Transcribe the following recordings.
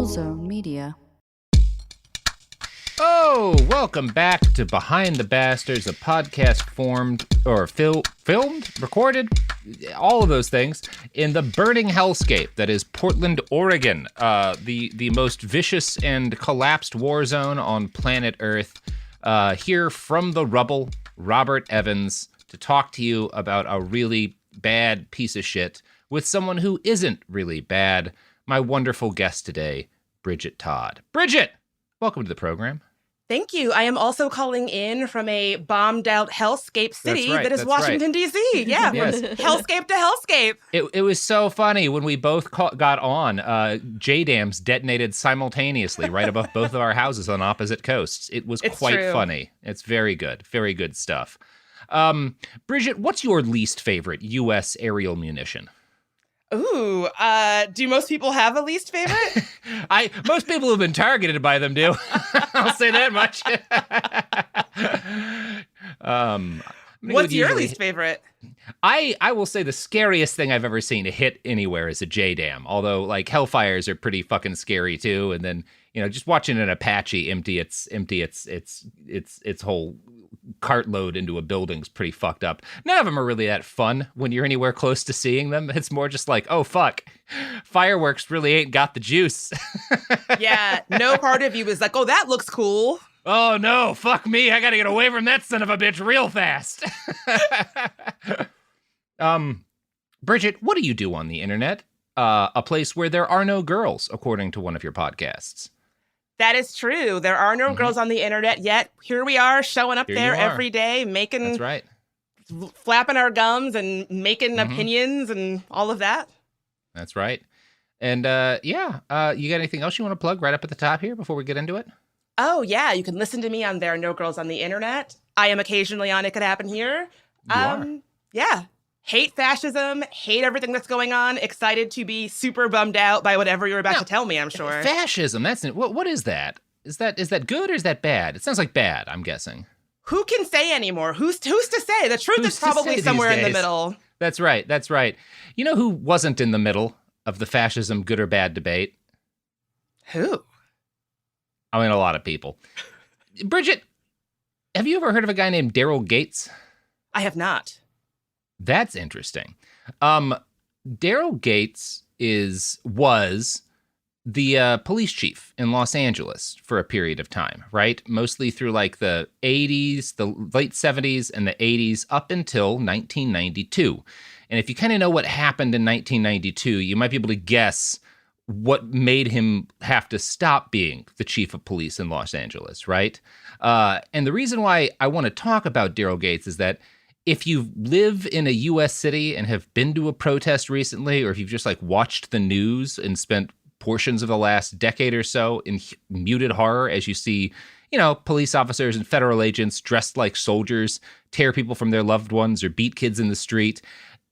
Zone Media. Oh, welcome back to Behind the Bastards, a podcast filmed, recorded, all of those things, in the burning hellscape that is Portland, Oregon, the most vicious and collapsed war zone on planet Earth. Here from the rubble, Robert Evans, to talk to you about a really bad piece of shit with someone who isn't really bad, my wonderful guest today, Bridget Todd. Bridget, welcome to the program. Thank you. I am also calling in from a bombed-out hellscape city that is Washington, D.C. Yeah, Yes. Hellscape to hellscape. It was so funny when we both got on. J-dams detonated simultaneously right above both of our houses on opposite coasts. It's quite true. Funny. It's very good stuff. Bridget, what's your least favorite U.S. aerial munition? Ooh, do most people have a least favorite? Most people have been targeted by them do. I'll say that much. What's your least favorite? I will say the scariest thing I've ever seen to hit anywhere is a J-dam. Although, like, Hellfires are pretty fucking scary too. And then, just watching an Apache empty its whole cartload into a building's pretty fucked up. None of them are really that fun when you're anywhere close to seeing them. It's more just like, oh fuck, fireworks really ain't got the juice. Yeah, no part of you is like, oh, that looks cool. Oh no, fuck me, I gotta get away from that son of a bitch real fast. Bridget, what do you do on the internet? A place where there are no girls, according to one of your podcasts. That is true. There are no girls on the internet yet. Here we are, showing up there every day, making... That's right. Flapping our gums and making opinions and all of that. That's right. And you got anything else you want to plug right up at the top here before we get into it? Oh, yeah. You can listen to me on There Are No Girls on the Internet. I am occasionally on It Could Happen Here. You are. Yeah. Hate fascism, hate everything that's going on, excited to be super bummed out by whatever you're about to tell me, I'm sure. Fascism, what is that? Is that good or is that bad? It sounds like bad, I'm guessing. Who can say anymore? Who's to say? The truth is probably somewhere in the middle. That's right. You know who wasn't in the middle of the fascism good or bad debate? Who? I mean, a lot of people. Bridget, have you ever heard of a guy named Daryl Gates? I have not. That's interesting. Daryl Gates was the police chief in Los Angeles for a period of time, right? Mostly through like the 80s, the late 70s and the 80s up until 1992. And if you kind of know what happened in 1992, you might be able to guess what made him have to stop being the chief of police in Los Angeles, right? And the reason why I want to talk about Daryl Gates is that if you live in a U.S. city and have been to a protest recently, or if you've just like watched the news and spent portions of the last decade or so in muted horror as you see, police officers and federal agents dressed like soldiers tear people from their loved ones or beat kids in the street,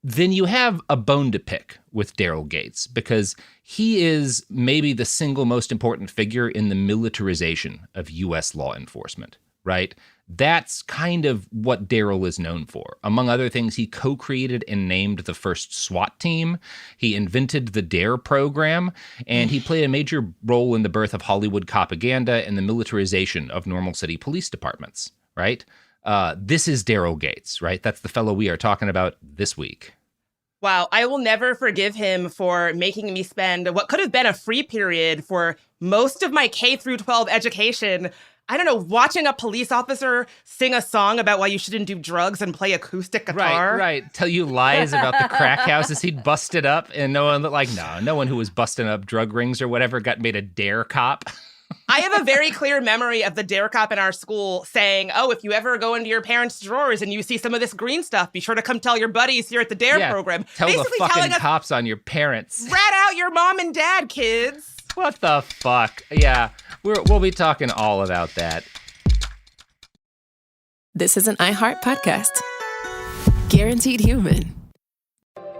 then you have a bone to pick with Daryl Gates because he is maybe the single most important figure in the militarization of U.S. law enforcement, right? That's kind of what Daryl is known for. Among other things, he co-created and named the first SWAT team. He invented the DARE program, and he played a major role in the birth of Hollywood propaganda and the militarization of normal city police departments, right? This is Daryl Gates, right? That's the fellow we are talking about this week. Wow, I will never forgive him for making me spend what could have been a free period for most of my K through 12 education, I don't know, watching a police officer sing a song about why you shouldn't do drugs and play acoustic guitar. Right. Tell you lies about the crack houses he'd busted up, and no one who was busting up drug rings or whatever got made a dare cop. I have a very clear memory of the dare cop in our school saying, oh, if you ever go into your parents' drawers and you see some of this green stuff, be sure to come tell your buddies here at the dare program. Tell basically the fucking cops on your parents. Rat out your mom and dad, kids. What the fuck? Yeah, we'll be talking all about that. This is an iHeart podcast. Guaranteed Human.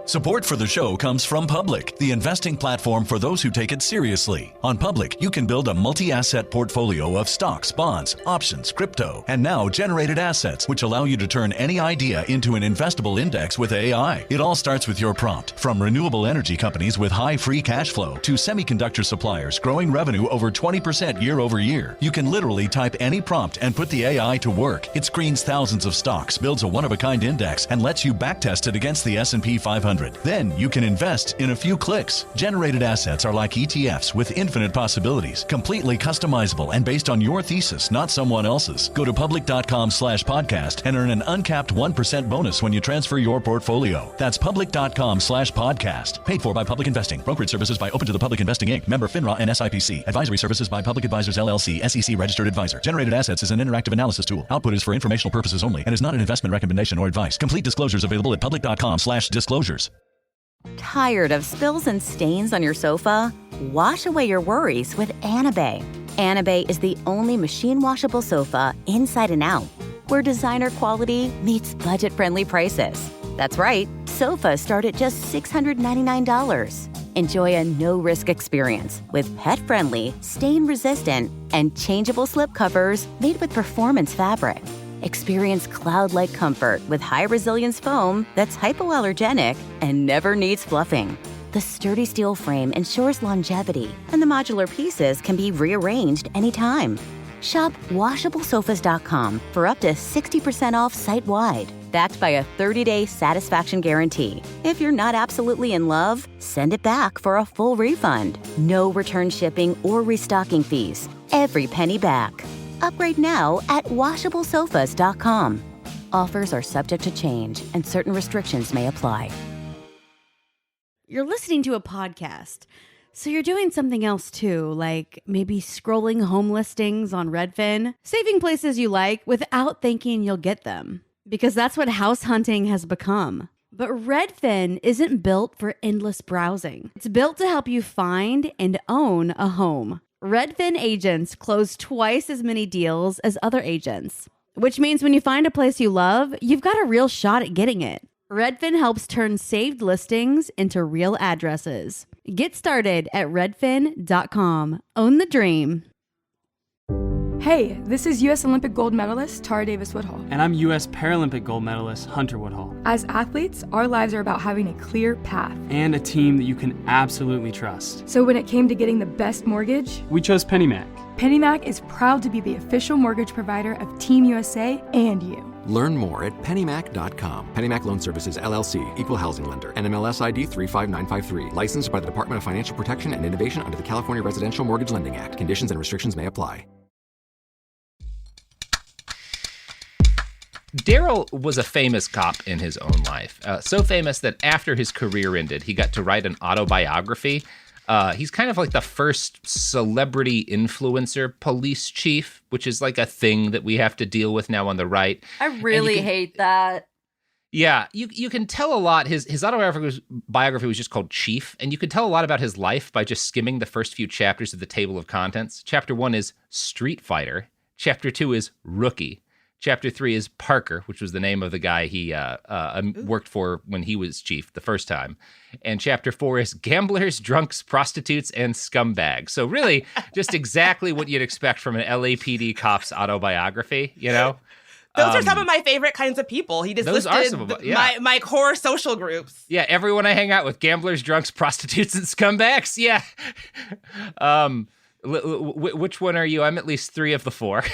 Support for the show comes from Public, the investing platform for those who take it seriously. On Public, you can build a multi-asset portfolio of stocks, bonds, options, crypto, and now generated assets, which allow you to turn any idea into an investable index with AI. It all starts with your prompt. From renewable energy companies with high free cash flow to semiconductor suppliers growing revenue over 20% year over year, you can literally type any prompt and put the AI to work. It screens thousands of stocks, builds a one-of-a-kind index, and lets you backtest it against the S&P 500. Then you can invest in a few clicks. Generated assets are like ETFs with infinite possibilities, completely customizable and based on your thesis, not someone else's. Go to public.com/podcast and earn an uncapped 1% bonus when you transfer your portfolio. That's public.com/podcast. Paid for by Public Investing. Brokerage services by Open to the Public Investing Inc. Member FINRA and SIPC. Advisory services by Public Advisors LLC, SEC registered advisor. Generated assets is an interactive analysis tool. Output is for informational purposes only and is not an investment recommendation or advice. Complete disclosures available at public.com/disclosures. Tired of spills and stains on your sofa? Wash away your worries with Anabay. Anabay is the only machine washable sofa inside and out, where designer quality meets budget-friendly prices. That's right, sofas start at just $699. Enjoy a no-risk experience with pet-friendly, stain-resistant, and changeable slip covers made with performance fabric. Experience cloud-like comfort with high-resilience foam that's hypoallergenic and never needs fluffing. The sturdy steel frame ensures longevity, and the modular pieces can be rearranged anytime. Shop WashableSofas.com for up to 60% off site-wide, backed by a 30-day satisfaction guarantee. If you're not absolutely in love, send it back for a full refund. No return shipping or restocking fees. Every penny back. Upgrade now at WashableSofas.com. Offers are subject to change, and certain restrictions may apply. You're listening to a podcast, so you're doing something else too, like maybe scrolling home listings on Redfin, saving places you like without thinking you'll get them, because that's what house hunting has become. But Redfin isn't built for endless browsing. It's built to help you find and own a home. Redfin agents close twice as many deals as other agents, which means when you find a place you love, you've got a real shot at getting it. Redfin helps turn saved listings into real addresses. Get started at redfin.com. Own the dream. Hey, this is U.S. Olympic gold medalist Tara Davis-Woodhull. And I'm U.S. Paralympic gold medalist Hunter Woodhull. As athletes, our lives are about having a clear path. And a team that you can absolutely trust. So when it came to getting the best mortgage, we chose PennyMac. PennyMac is proud to be the official mortgage provider of Team USA and you. Learn more at pennymac.com. PennyMac Loan Services, LLC, Equal Housing Lender, NMLS ID 35953. Licensed by the Department of Financial Protection and Innovation under the California Residential Mortgage Lending Act. Conditions and restrictions may apply. Daryl was a famous cop in his own life. So famous that after his career ended, he got to write an autobiography. He's kind of like the first celebrity influencer police chief, which is like a thing that we have to deal with now on the right. I really hate that. Yeah, you can tell a lot. His autobiography was just called Chief, and you can tell a lot about his life by just skimming the first few chapters of the table of contents. Chapter 1 is Street Fighter. Chapter 2 is Rookie. Chapter 3 is Parker, which was the name of the guy he worked for when he was chief the first time. And Chapter 4 is Gamblers, Drunks, Prostitutes, and Scumbags. So really, just exactly what you'd expect from an LAPD cop's autobiography, you know? Those are some of my favorite kinds of people. He just listed my core social groups. Yeah, everyone I hang out with, gamblers, drunks, prostitutes, and scumbags. Yeah. Which one are you? I'm at least 3 of the 4.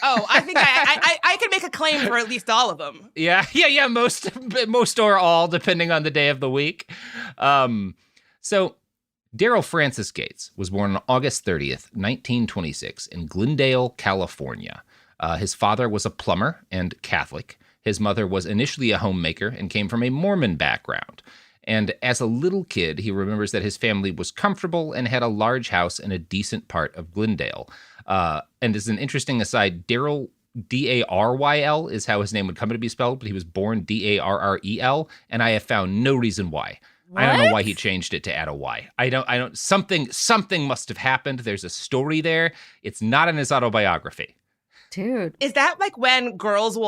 Oh, I think I can make a claim for at least all of them. Yeah. Most or all, depending on the day of the week. So Daryl Francis Gates was born on August 30th, 1926 in Glendale, California. His father was a plumber and Catholic. His mother was initially a homemaker and came from a Mormon background. And as a little kid, he remembers that his family was comfortable and had a large house in a decent part of Glendale. And as an interesting aside, Daryl, D-A-R-Y-L, is how his name would come to be spelled, but he was born D-A-R-R-E-L, and I have found no reason why. What? I don't know why he changed it to add a Y. I don't, something must have happened. There's a story there. It's not in his autobiography. Dude. Is that like when girls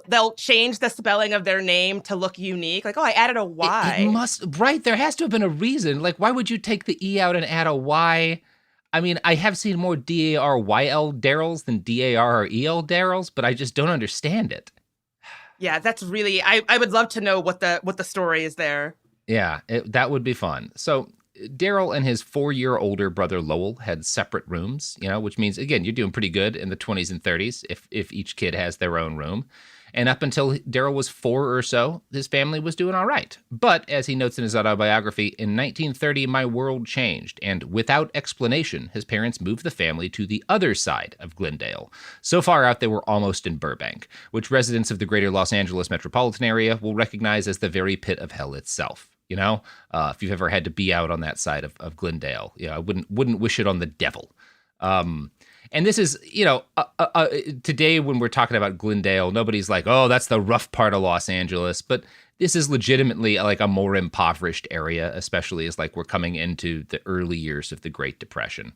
they'll change the spelling of their name to look unique? Like, oh, I added a Y. It must, right? There has to have been a reason. Like, why would you take the E out and add a Y? I mean, I have seen more DARYL Daryls than DAREL Daryls, but I just don't understand it. Yeah, that's really, I would love to know what the story is there. Yeah, that would be fun. So Daryl and his 4-year older brother Lowell had separate rooms, which means, again, you're doing pretty good in the 20s and 30s if each kid has their own room. And up until Daryl was 4 or so, his family was doing all right. But as he notes in his autobiography, in 1930, my world changed. And without explanation, his parents moved the family to the other side of Glendale. So far out, they were almost in Burbank, which residents of the greater Los Angeles metropolitan area will recognize as the very pit of hell itself. If you've ever had to be out on that side of Glendale, I wouldn't wish it on the devil. And this is, today when we're talking about Glendale, nobody's like, oh, that's the rough part of Los Angeles. But this is legitimately like a more impoverished area, especially as like we're coming into the early years of the Great Depression.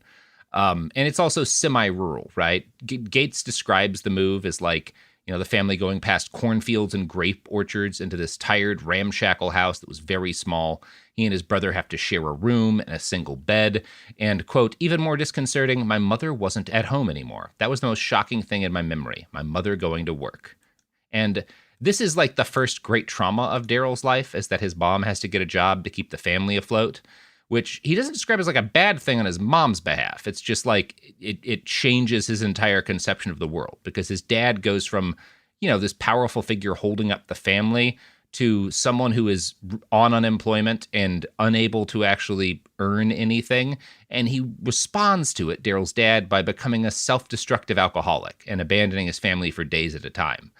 And it's also semi-rural, right? Gates describes the move as like, the family going past cornfields and grape orchards into this tired, ramshackle house that was very small. He and his brother have to share a room and a single bed. And, quote, even more disconcerting, my mother wasn't at home anymore. That was the most shocking thing in my memory, my mother going to work. And this is like the first great trauma of Daryl's life, is that his mom has to get a job to keep the family afloat, which he doesn't describe as like a bad thing on his mom's behalf. It's just like it changes his entire conception of the world, because his dad goes from, this powerful figure holding up the family to someone who is on unemployment and unable to actually earn anything. And he responds to it, Daryl's dad, by becoming a self-destructive alcoholic and abandoning his family for days at a time.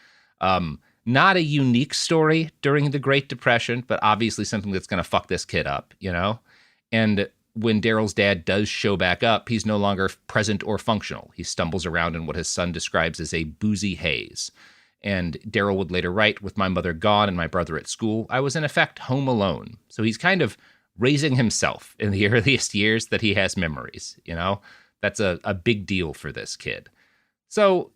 Not a unique story during the Great Depression, but obviously something that's going to fuck this kid up, And when Daryl's dad does show back up, he's no longer present or functional. He stumbles around in what his son describes as a boozy haze. And Daryl would later write, with my mother gone and my brother at school, I was in effect home alone. So he's kind of raising himself in the earliest years that he has memories, That's a big deal for this kid. So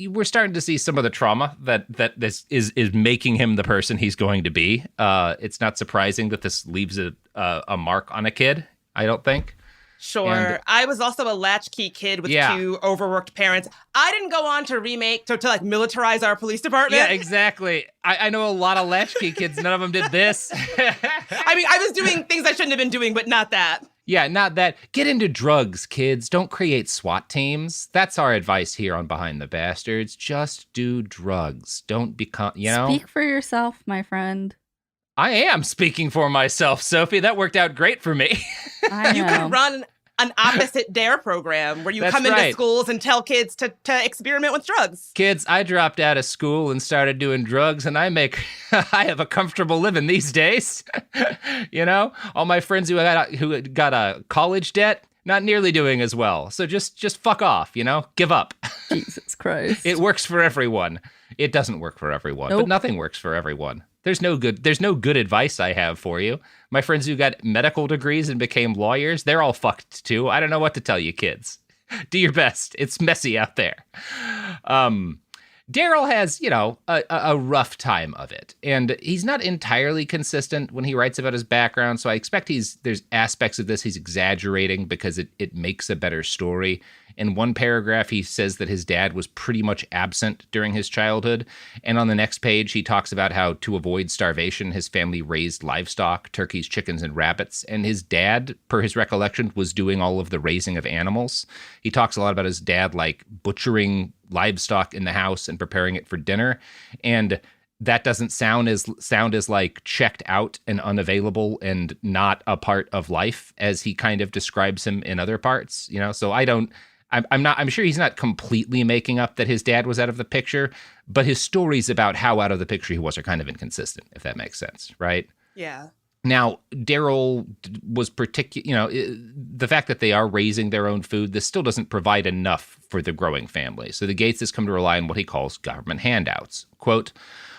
we're starting to see some of the trauma that this is making him the person he's going to be. It's not surprising that this leaves a mark on a kid, I don't think. Sure. And I was also a latchkey kid with 2 overworked parents. I didn't go on to like militarize our police department. Yeah, exactly. I know a lot of latchkey kids. None of them did this. I mean, I was doing things I shouldn't have been doing, but not that. Yeah, not that. Get into drugs, kids. Don't create SWAT teams. That's our advice here on Behind the Bastards. Just do drugs. Don't become, Speak for yourself, my friend. I am speaking for myself, Sophie. That worked out great for me. I know. You could run an opposite DARE program where you come into schools and tell kids to experiment with drugs. Kids, I dropped out of school and started doing drugs, and I have a comfortable living these days. All my friends who got a college debt, not nearly doing as well. So just fuck off, give up. Jesus Christ. It works for everyone. It doesn't work for everyone, but nothing works for everyone. There's no good advice I have for you. My friends who got medical degrees and became lawyers, they're all fucked too. I don't know what to tell you, kids. Do your best. It's messy out there. Daryl has, a rough time of it. And he's not entirely consistent when he writes about his background. So I expect there's aspects of this he's exaggerating because it makes a better story. In one paragraph, he says that his dad was pretty much absent during his childhood. And on the next page, he talks about how, to avoid starvation, his family raised livestock, turkeys, chickens, and rabbits. And his dad, per his recollection, was doing all of the raising of animals. He talks a lot about his dad, like, butchering livestock in the house and preparing it for dinner. And that doesn't sound as like checked out and unavailable and not a part of life as he kind of describes him in other parts, So I'm sure he's not completely making up that his dad was out of the picture, but his stories about how out of the picture he was are kind of inconsistent, if that makes sense, right? Yeah. Now, Daryl was the fact that they are raising their own food, this still doesn't provide enough for the growing family. So the Gates has come to rely on what he calls government handouts. Quote,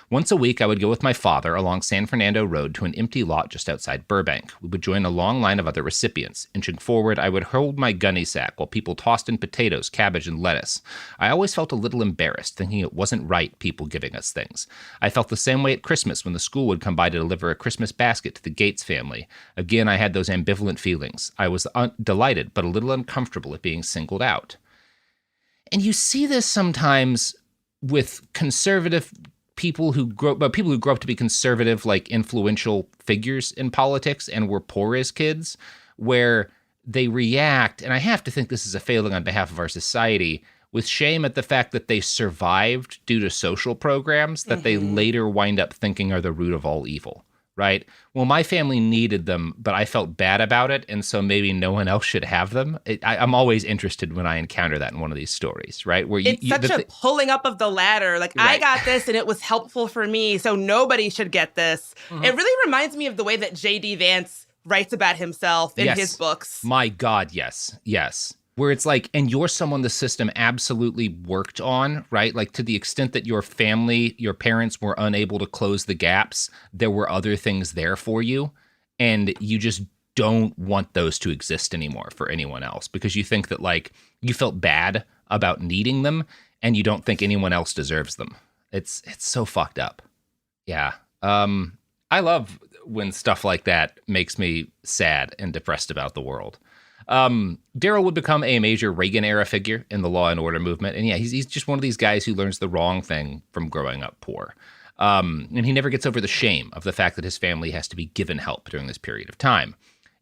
Once a week, I would go with my father along San Fernando Road to an empty lot just outside Burbank. We would join a long line of other recipients. Inching forward, I would hold my gunny sack while people tossed in potatoes, cabbage, and lettuce. I always felt a little embarrassed, thinking it wasn't right people giving us things. I felt the same way at Christmas when the school would come by to deliver a Christmas basket to the Gates family. Again, I had those ambivalent feelings. I was delighted, but a little uncomfortable at being singled out. And you see this sometimes with conservative people who grow up to be conservative, like influential figures in politics and were poor as kids, where they react, and I have to think this is a failing on behalf of our society, with shame at the fact that they survived due to social programs that they later wind up thinking are the root of all evil, right? Well, my family needed them, but I felt bad about it, and so maybe no one else should have them. I'm always interested when I encounter that in one of these stories, right? Where it's such a pulling up of the ladder. Like, right. I got this, and it was helpful for me, so nobody should get this. It really reminds me of the way that J.D. Vance writes about himself in his books. My God, yes. Where it's like, and you're someone the system absolutely worked on, right? Like, to the extent that your family, your parents were unable to close the gaps, there were other things there for you. And you just don't want those to exist anymore for anyone else, because you think that, like, you felt bad about needing them and you don't think anyone else deserves them. It's so fucked up. Yeah. I love when stuff like that makes me sad and depressed about the world. Daryl would become a major Reagan-era figure in the law and order movement. And yeah, he's just one of these guys who learns the wrong thing from growing up poor. And he never gets over the shame of the fact that his family has to be given help during this period of time.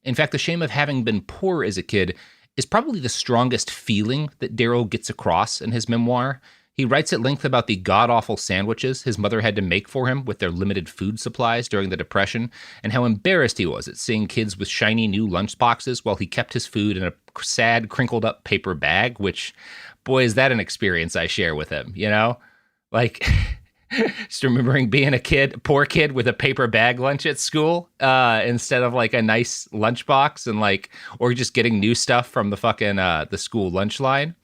In fact, the shame of having been poor as a kid is probably the strongest feeling that Daryl gets across in his memoir. He writes at length about the god-awful sandwiches his mother had to make for him with their limited food supplies during the Depression, and how embarrassed he was at seeing kids with shiny new lunchboxes while he kept his food in a sad, crinkled-up paper bag, which, boy, is that an experience I share with him, you know? Like, just remembering being a poor kid with a paper bag lunch at school, instead of, like, a nice lunchbox, and, like, or just getting new stuff from the fucking, the school lunch line.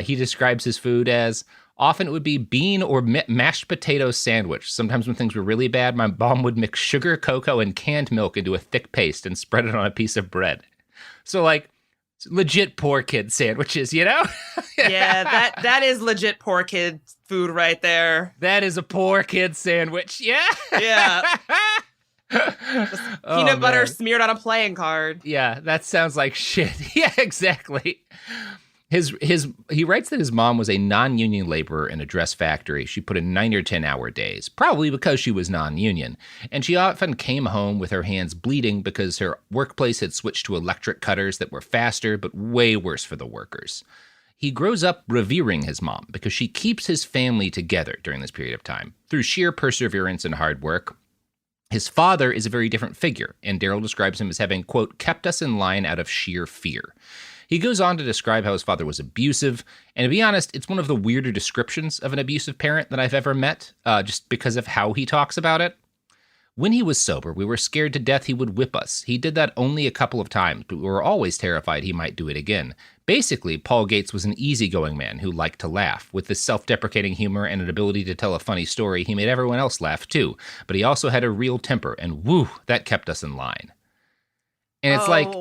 He describes his food as, often it would be bean or mashed potato sandwich. Sometimes when things were really bad, my mom would mix sugar, cocoa, and canned milk into a thick paste and spread it on a piece of bread. So, like, legit poor kid sandwiches, you know? Yeah, that is legit poor kid food right there. That is a poor kid sandwich, yeah? Yeah. Just peanut butter smeared on a playing card. Yeah, that sounds like shit. Yeah, exactly. He writes that his mom was a non-union laborer in a dress factory. She put in 9 or 10-hour days, probably because she was non-union, and she often came home with her hands bleeding because her workplace had switched to electric cutters that were faster but way worse for the workers. He grows up revering his mom because she keeps his family together during this period of time through sheer perseverance and hard work. His father is a very different figure, and Daryl describes him as having, quote, kept us in line out of sheer fear. He goes on to describe how his father was abusive, and to be honest, it's one of the weirder descriptions of an abusive parent that I've ever met, just because of how he talks about it. When he was sober, we were scared to death he would whip us. He did that only a couple of times, but we were always terrified he might do it again. Basically, Paul Gates was an easygoing man who liked to laugh. With his self-deprecating humor and an ability to tell a funny story, he made everyone else laugh too, but he also had a real temper, and woo, that kept us in line. And it's like,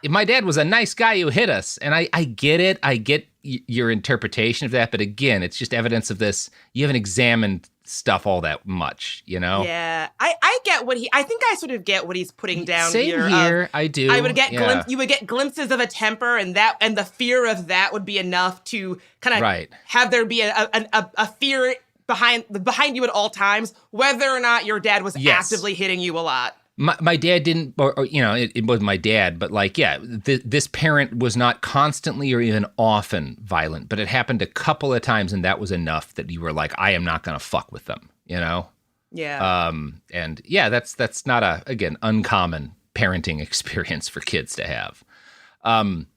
my dad was a nice guy who hit us. And I get it. I get your interpretation of that. But again, it's just evidence of this. You haven't examined stuff all that much, you know? Yeah. I get I think I sort of get what he's putting down here. Same here. I do. I would get you would get glimpses of a temper, and the fear of that would be enough to kind of have there be a fear behind you at all times, whether or not your dad was actively hitting you a lot. My dad didn't, or you know, it wasn't my dad, but like, yeah, this parent was not constantly or even often violent, but it happened a couple of times, and that was enough that you were like, I am not going to fuck with them, you know? Yeah. And yeah, that's not again, uncommon parenting experience for kids to have.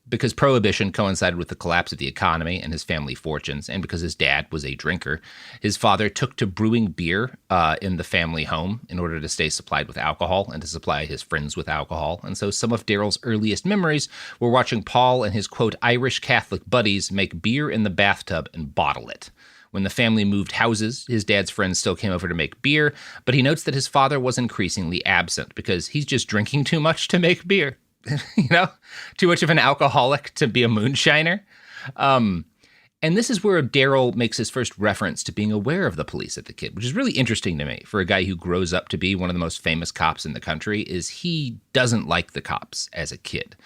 Because Prohibition coincided with the collapse of the economy and his family fortunes, and because his dad was a drinker, his father took to brewing beer in the family home in order to stay supplied with alcohol and to supply his friends with alcohol. And so some of Daryl's earliest memories were watching Paul and his, quote, Irish Catholic buddies make beer in the bathtub and bottle it, When the family moved houses, his dad's friends still came over to make beer, but he notes that his father was increasingly absent because he's just drinking too much to make beer. Too much of an alcoholic to be a moonshiner. And this is where Daryl makes his first reference to being aware of the police as a kid, which is really interesting to me for a guy who grows up to be one of the most famous cops in the country, is he doesn't like the cops as a kid.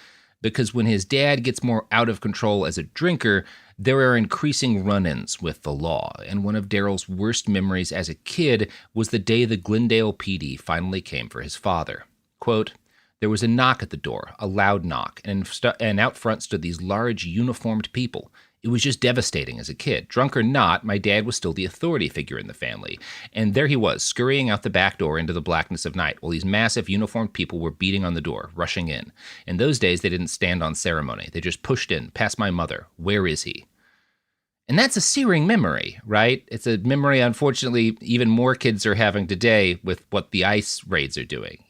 Because when his dad gets more out of control as a drinker, there are increasing run-ins with the law. And one of Daryl's worst memories as a kid was the day the Glendale PD finally came for his father. Quote, "There was a knock at the door, a loud knock, and out front stood these large uniformed people. It was just devastating as a kid. Drunk or not, my dad was still the authority figure in the family. And there he was, scurrying out the back door into the blackness of night, while these massive uniformed people were beating on the door, rushing in. In those days, they didn't stand on ceremony. They just pushed in, past my mother. Where is he?" And that's a searing memory, right? It's a memory, unfortunately, even more kids are having today with what the ICE raids are doing,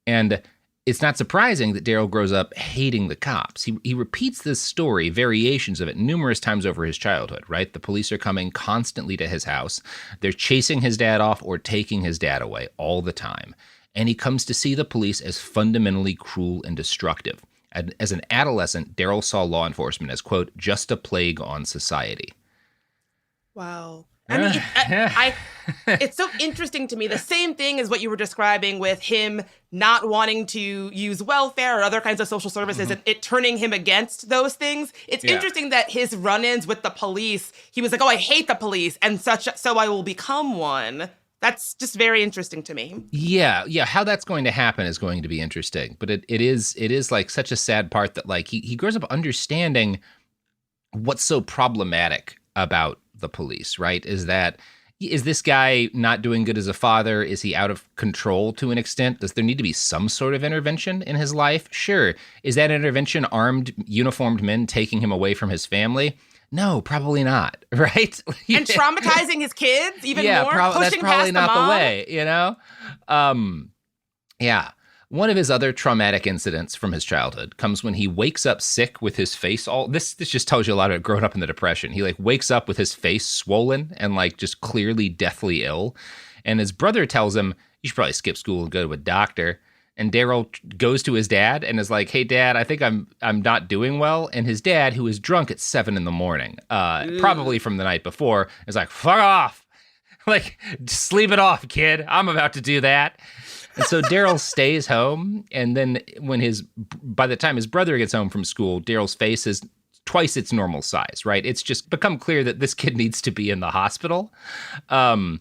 And it's not surprising that Daryl grows up hating the cops. He repeats this story, variations of it, numerous times over his childhood, right? The police are coming constantly to his house. They're chasing his dad off or taking his dad away all the time. And he comes to see the police as fundamentally cruel and destructive. And as an adolescent, Daryl saw law enforcement as, quote, just a plague on society. Wow. I mean, it's so interesting to me. The same thing as what you were describing with him not wanting to use welfare or other kinds of social services and it turning him against those things. It's interesting that his run-ins with the police, he was like, oh, I hate the police, and so I will become one. That's just very interesting to me. Yeah. How that's going to happen is going to be interesting. But it is like such a sad part that like he grows up understanding what's so problematic about the police, right? Is this guy not doing good as a father? Is he out of control to an extent? Does there need to be some sort of intervention in his life? Sure. Is that intervention armed, uniformed men taking him away from his family? No, probably not, right? And traumatizing his kids even more? That's probably not the way, Yeah. One of his other traumatic incidents from his childhood comes when he wakes up sick with his face all... This just tells you a lot about growing up in the Depression. He, wakes up with his face swollen and, just clearly deathly ill. And his brother tells him, you should probably skip school and go to a doctor. And Daryl goes to his dad and is like, hey, Dad, I think I'm not doing well. And his dad, who is drunk at 7 a.m, probably from the night before, is like, fuck off. Just sleep it off, kid. I'm about to do that. And so Daryl stays home, and then by the time his brother gets home from school, Daryl's face is twice its normal size, right? It's just become clear that this kid needs to be in the hospital. And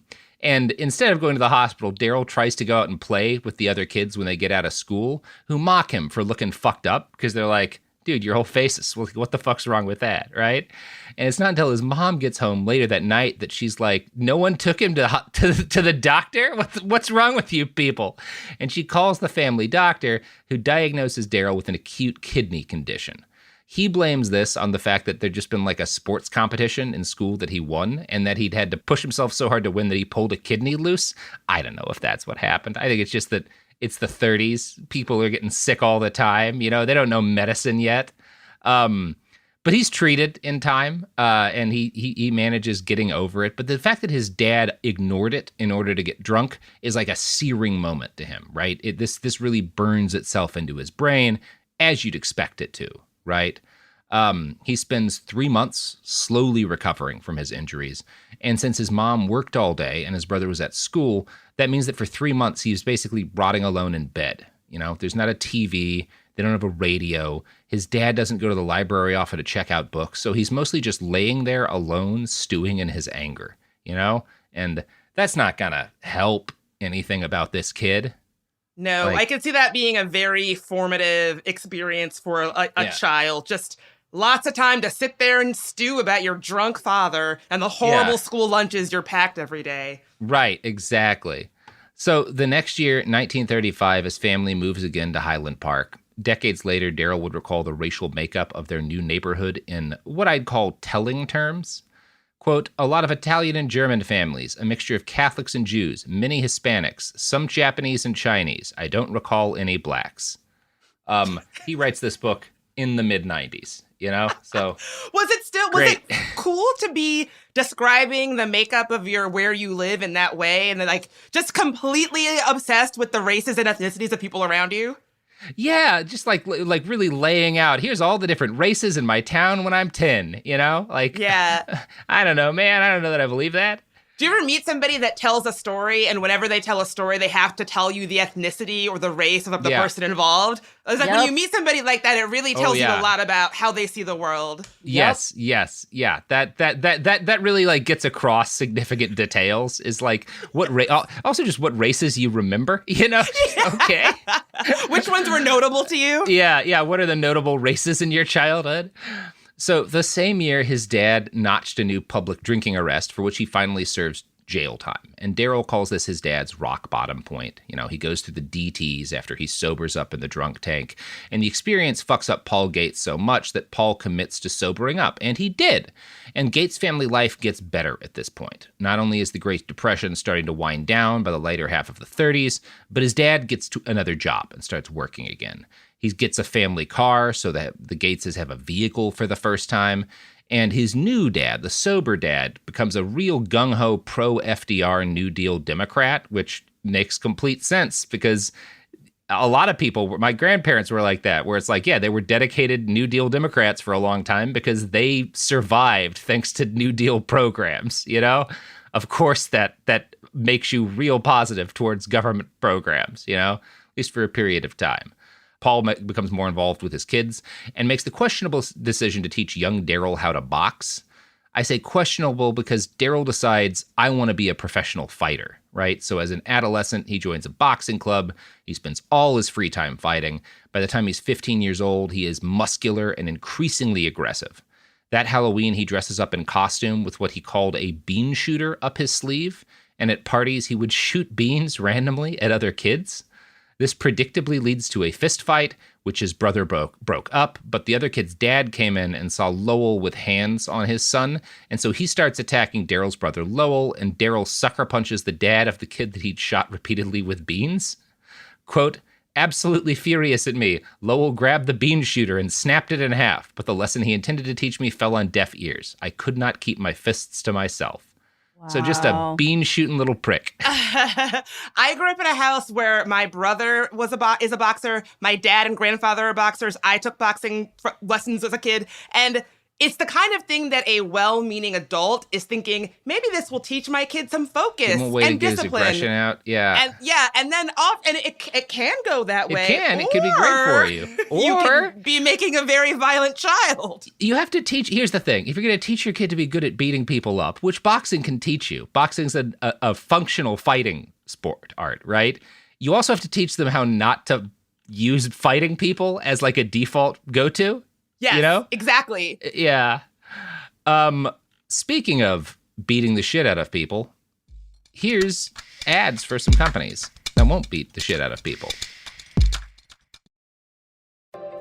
instead of going to the hospital, Daryl tries to go out and play with the other kids when they get out of school, who mock him for looking fucked up, because they're like, dude, your whole face is, what the fuck's wrong with that, right? And it's not until his mom gets home later that night that she's like, no one took him to the doctor? What's wrong with you people? And she calls the family doctor, who diagnoses Daryl with an acute kidney condition. He blames this on the fact that there'd just been a sports competition in school that he won, and that he'd had to push himself so hard to win that he pulled a kidney loose. I don't know if that's what happened. I think it's just that it's the 30s. People are getting sick all the time. They don't know medicine yet. But he's treated in time, and he manages getting over it. But the fact that his dad ignored it in order to get drunk is like a searing moment to him, right? This really burns itself into his brain, as you'd expect it to, right? He spends 3 months slowly recovering from his injuries. And since his mom worked all day and his brother was at school, that means that for 3 months, he was basically rotting alone in bed. There's not a TV. They don't have a radio. His dad doesn't go to the library often to check out books. So he's mostly just laying there alone, stewing in his anger, And that's not going to help anything about this kid. No, I can see that being a very formative experience for a child. Just lots of time to sit there and stew about your drunk father and the horrible school lunches you're packed every day. Right, exactly. So the next year, 1935, his family moves again to Highland Park. Decades later, Daryl would recall the racial makeup of their new neighborhood in what I'd call telling terms. Quote, a lot of Italian and German families, a mixture of Catholics and Jews, many Hispanics, some Japanese and Chinese. I don't recall any blacks. He writes this book in the mid-90s. So was it great. cool to be describing the makeup of where you live in that way, and then like just completely obsessed with the races and ethnicities of people around you? Yeah, just like really laying out, here's all the different races in my town when I'm 10, Like, yeah. I don't know, man. I don't know that I believe that. Do you ever meet somebody that tells a story, and whenever they tell a story, they have to tell you the ethnicity or the race of the person involved? It's like when you meet somebody like that, it really tells you a lot about how they see the world. Yes, yeah. That really like gets across significant details. Is like also just what races you remember. Okay. Which ones were notable to you? Yeah. What are the notable races in your childhood? So the same year, his dad notched a new public drinking arrest for which he finally serves jail time. And Daryl calls this his dad's rock bottom point. He goes through the DTs after he sobers up in the drunk tank. And the experience fucks up Paul Gates so much that Paul commits to sobering up. And he did. And Gates' family life gets better at this point. Not only is the Great Depression starting to wind down by the later half of the 30s, but his dad gets to another job and starts working again. He gets a family car so that the Gateses have a vehicle for the first time. And his new dad, the sober dad, becomes a real gung-ho pro-FDR New Deal Democrat, which makes complete sense because a lot of people, my grandparents were like that, where it's like, yeah, they were dedicated New Deal Democrats for a long time because they survived thanks to New Deal programs, Of course, that makes you real positive towards government programs, at least for a period of time. Paul becomes more involved with his kids and makes the questionable decision to teach young Daryl how to box. I say questionable because Daryl decides, I want to be a professional fighter, right? So as an adolescent, he joins a boxing club. He spends all his free time fighting. By the time he's 15 years old, he is muscular and increasingly aggressive. That Halloween, he dresses up in costume with what he called a bean shooter up his sleeve. And at parties, he would shoot beans randomly at other kids. This predictably leads to a fist fight, which his brother broke up, but the other kid's dad came in and saw Lowell with hands on his son, and so he starts attacking Daryl's brother Lowell, and Daryl sucker punches the dad of the kid that he'd shot repeatedly with beans. Quote, absolutely furious at me, Lowell grabbed the bean shooter and snapped it in half, but the lesson he intended to teach me fell on deaf ears. I could not keep my fists to myself. Wow. So just a bean-shooting little prick. I grew up in a house where my brother is a boxer. My dad and grandfather are boxers. I took boxing lessons as a kid. And it's the kind of thing that a well-meaning adult is thinking, maybe this will teach my kid some focus Give him a way and to get discipline. His aggression out. Yeah. And then it can go that way. It can. It can be great for you. Or you can be making a very violent child. You have to teach. Here's the thing. If you're going to teach your kid to be good at beating people up, which boxing can teach you, boxing's a functional fighting art, right? You also have to teach them how not to use fighting people as like a default go-to. Yes, exactly. Yeah. Speaking of beating the shit out of people, here's ads for some companies that won't beat the shit out of people.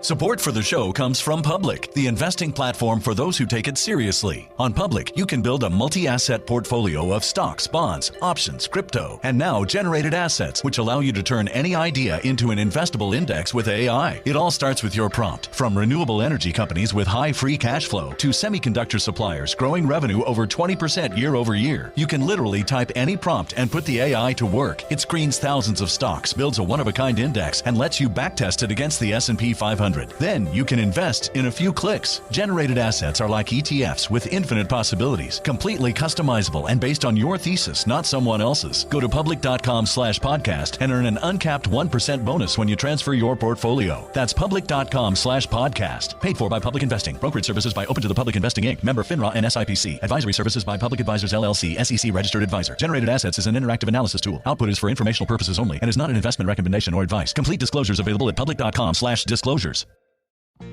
Support for the show comes from Public, the investing platform for those who take it seriously. On Public, you can build a multi-asset portfolio of stocks, bonds, options, crypto, and now generated assets, which allow you to turn any idea into an investable index with AI. It all starts with your prompt. From renewable energy companies with high free cash flow to semiconductor suppliers growing revenue over 20% year over year, you can literally type any prompt and put the AI to work. It screens thousands of stocks, builds a one-of-a-kind index, and lets you backtest it against the S&P 500. Then you can invest in a few clicks. Generated assets are like ETFs with infinite possibilities, completely customizable and based on your thesis, not someone else's. Go to public.com/podcast and earn an uncapped 1% bonus when you transfer your portfolio. That's public.com/podcast. Paid for by Public Investing. Brokerage services by Open to the Public Investing Inc. Member FINRA and SIPC. Advisory services by Public Advisors LLC, SEC registered advisor. Generated assets is an interactive analysis tool. Output is for informational purposes only and is not an investment recommendation or advice. Complete disclosures available at public.com/disclosures.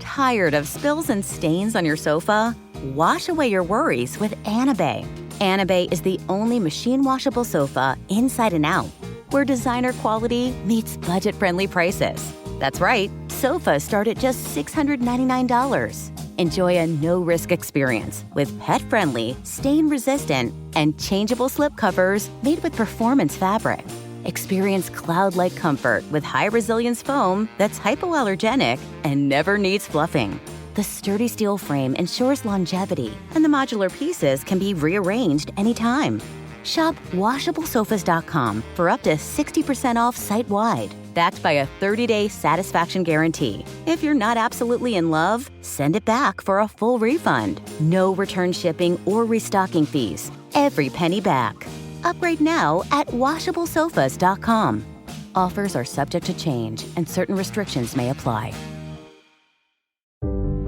Tired of spills and stains on your sofa? Wash away your worries with Anabay. Anabay is the only machine washable sofa inside and out, where designer quality meets budget-friendly prices. That's right, sofas start at just $699. Enjoy a no-risk experience with pet-friendly, stain-resistant, and changeable slip covers made with performance fabric. Experience cloud-like comfort with high-resilience foam that's hypoallergenic and never needs fluffing. The sturdy steel frame ensures longevity, and the modular pieces can be rearranged anytime. Shop WashableSofas.com for up to 60% off site-wide, backed by a 30-day satisfaction guarantee. If you're not absolutely in love, send it back for a full refund. No return shipping or restocking fees. Every penny back. Upgrade now at WashableSofas.com. Offers are subject to change, and certain restrictions may apply.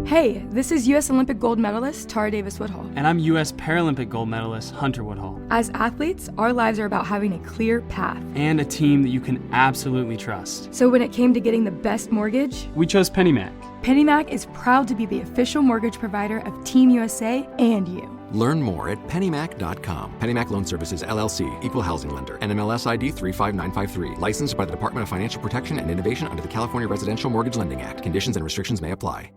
Hey, this is U.S. Olympic gold medalist Tara Davis Woodhull. And I'm U.S. Paralympic gold medalist Hunter Woodhull. As athletes, our lives are about having a clear path. And a team that you can absolutely trust. So when it came to getting the best mortgage, we chose PennyMac. PennyMac is proud to be the official mortgage provider of Team USA and you. Learn more at pennymac.com. PennyMac Loan Services, LLC, Equal Housing Lender, NMLS ID 35953. Licensed by the Department of Financial Protection and Innovation under the California Residential Mortgage Lending Act. Conditions and restrictions may apply.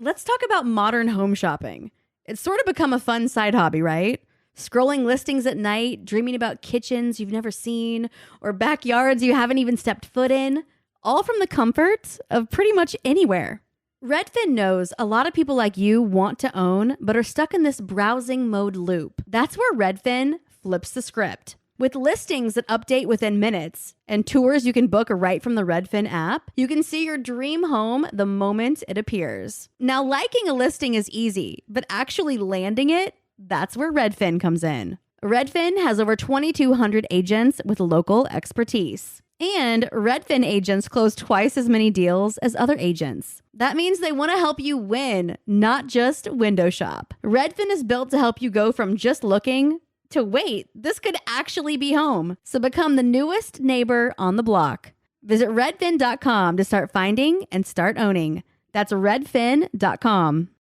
Let's talk about modern home shopping. It's sort of become a fun side hobby, right? Scrolling listings at night, dreaming about kitchens you've never seen, or backyards you haven't even stepped foot in, all from the comfort of pretty much anywhere. Redfin knows a lot of people like you want to own, but are stuck in this browsing mode loop. That's where Redfin flips the script. With listings that update within minutes and tours you can book right from the Redfin app, you can see your dream home the moment it appears. Now, liking a listing is easy, but actually landing it, that's where Redfin comes in. Redfin has over 2,200 agents with local expertise. And Redfin agents close twice as many deals as other agents. That means they want to help you win, not just window shop. Redfin is built to help you go from just looking to wait, this could actually be home. So become the newest neighbor on the block. Visit redfin.com to start finding and start owning. That's redfin.com.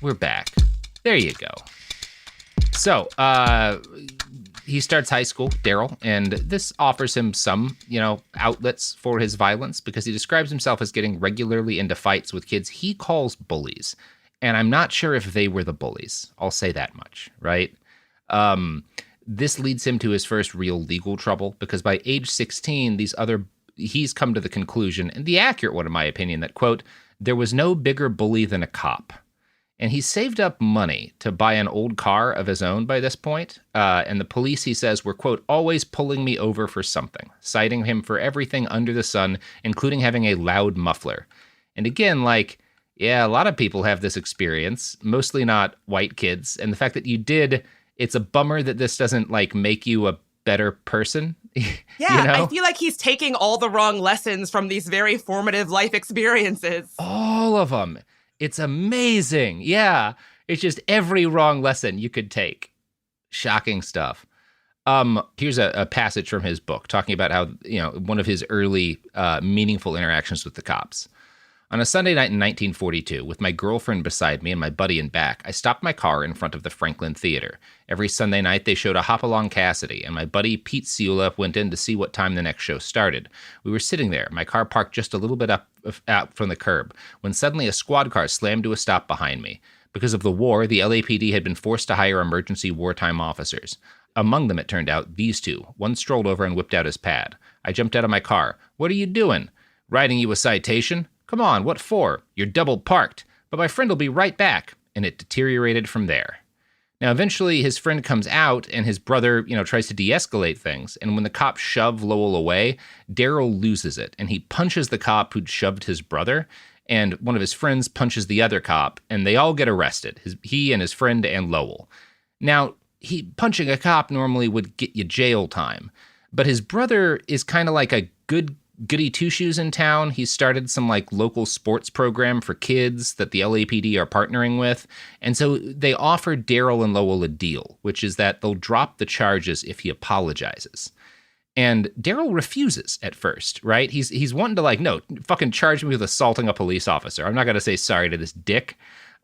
We're back. There you go. So, he starts high school, Daryl, and this offers him some, outlets for his violence because he describes himself as getting regularly into fights with kids he calls bullies. And I'm not sure if they were the bullies. I'll say that much, right? This leads him to his first real legal trouble because by age 16, he's come to the conclusion, and the accurate one in my opinion, that, quote, there was no bigger bully than a cop. And he saved up money to buy an old car of his own by this point. And the police, he says, were, quote, always pulling me over for something, citing him for everything under the sun, including having a loud muffler. And again, yeah, a lot of people have this experience, mostly not white kids. And the fact that you did, it's a bummer that this doesn't make you a better person. Yeah, I feel like he's taking all the wrong lessons from these very formative life experiences. All of them. It's amazing. Yeah, it's just every wrong lesson you could take. Shocking stuff. Here's a passage from his book talking about how, one of his early meaningful interactions with the cops. On a Sunday night in 1942, with my girlfriend beside me and my buddy in back, I stopped my car in front of the Franklin Theater. Every Sunday night, they showed a Hopalong Cassidy, and my buddy Pete Ciula went in to see what time the next show started. We were sitting there, my car parked just a little bit out from the curb, when suddenly a squad car slammed to a stop behind me. Because of the war, the LAPD had been forced to hire emergency wartime officers. Among them, it turned out, these two. One strolled over and whipped out his pad. I jumped out of my car. What are you doing? Writing you a citation? Come on, what for? You're double parked. But my friend will be right back. And it deteriorated from there. Now, eventually, his friend comes out, and his brother, tries to de-escalate things. And when the cops shove Lowell away, Daryl loses it. And he punches the cop who'd shoved his brother. And one of his friends punches the other cop. And they all get arrested. He and his friend and Lowell. Now, punching a cop normally would get you jail time. But his brother is kind of like a goody two-shoes in town. He started some local sports program for kids that the LAPD are partnering with. And so they offered Daryl and Lowell a deal, which is that they'll drop the charges if he apologizes. And Daryl refuses at first, right? He's wanting to no, fucking charge me with assaulting a police officer. I'm not going to say sorry to this dick.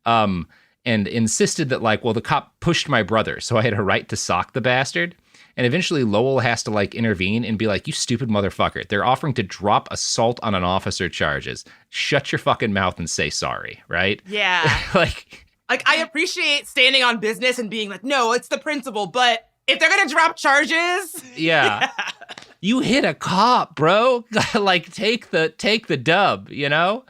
And insisted that well, the cop pushed my brother, so I had a right to sock the bastard. And eventually Lowell has to intervene and be you stupid motherfucker. They're offering to drop assault on an officer charges. Shut your fucking mouth and say sorry, right? Yeah. I appreciate standing on business and being no, it's the principle, but if they're going to drop charges. Yeah. You hit a cop, bro. Like, take the dub, you know?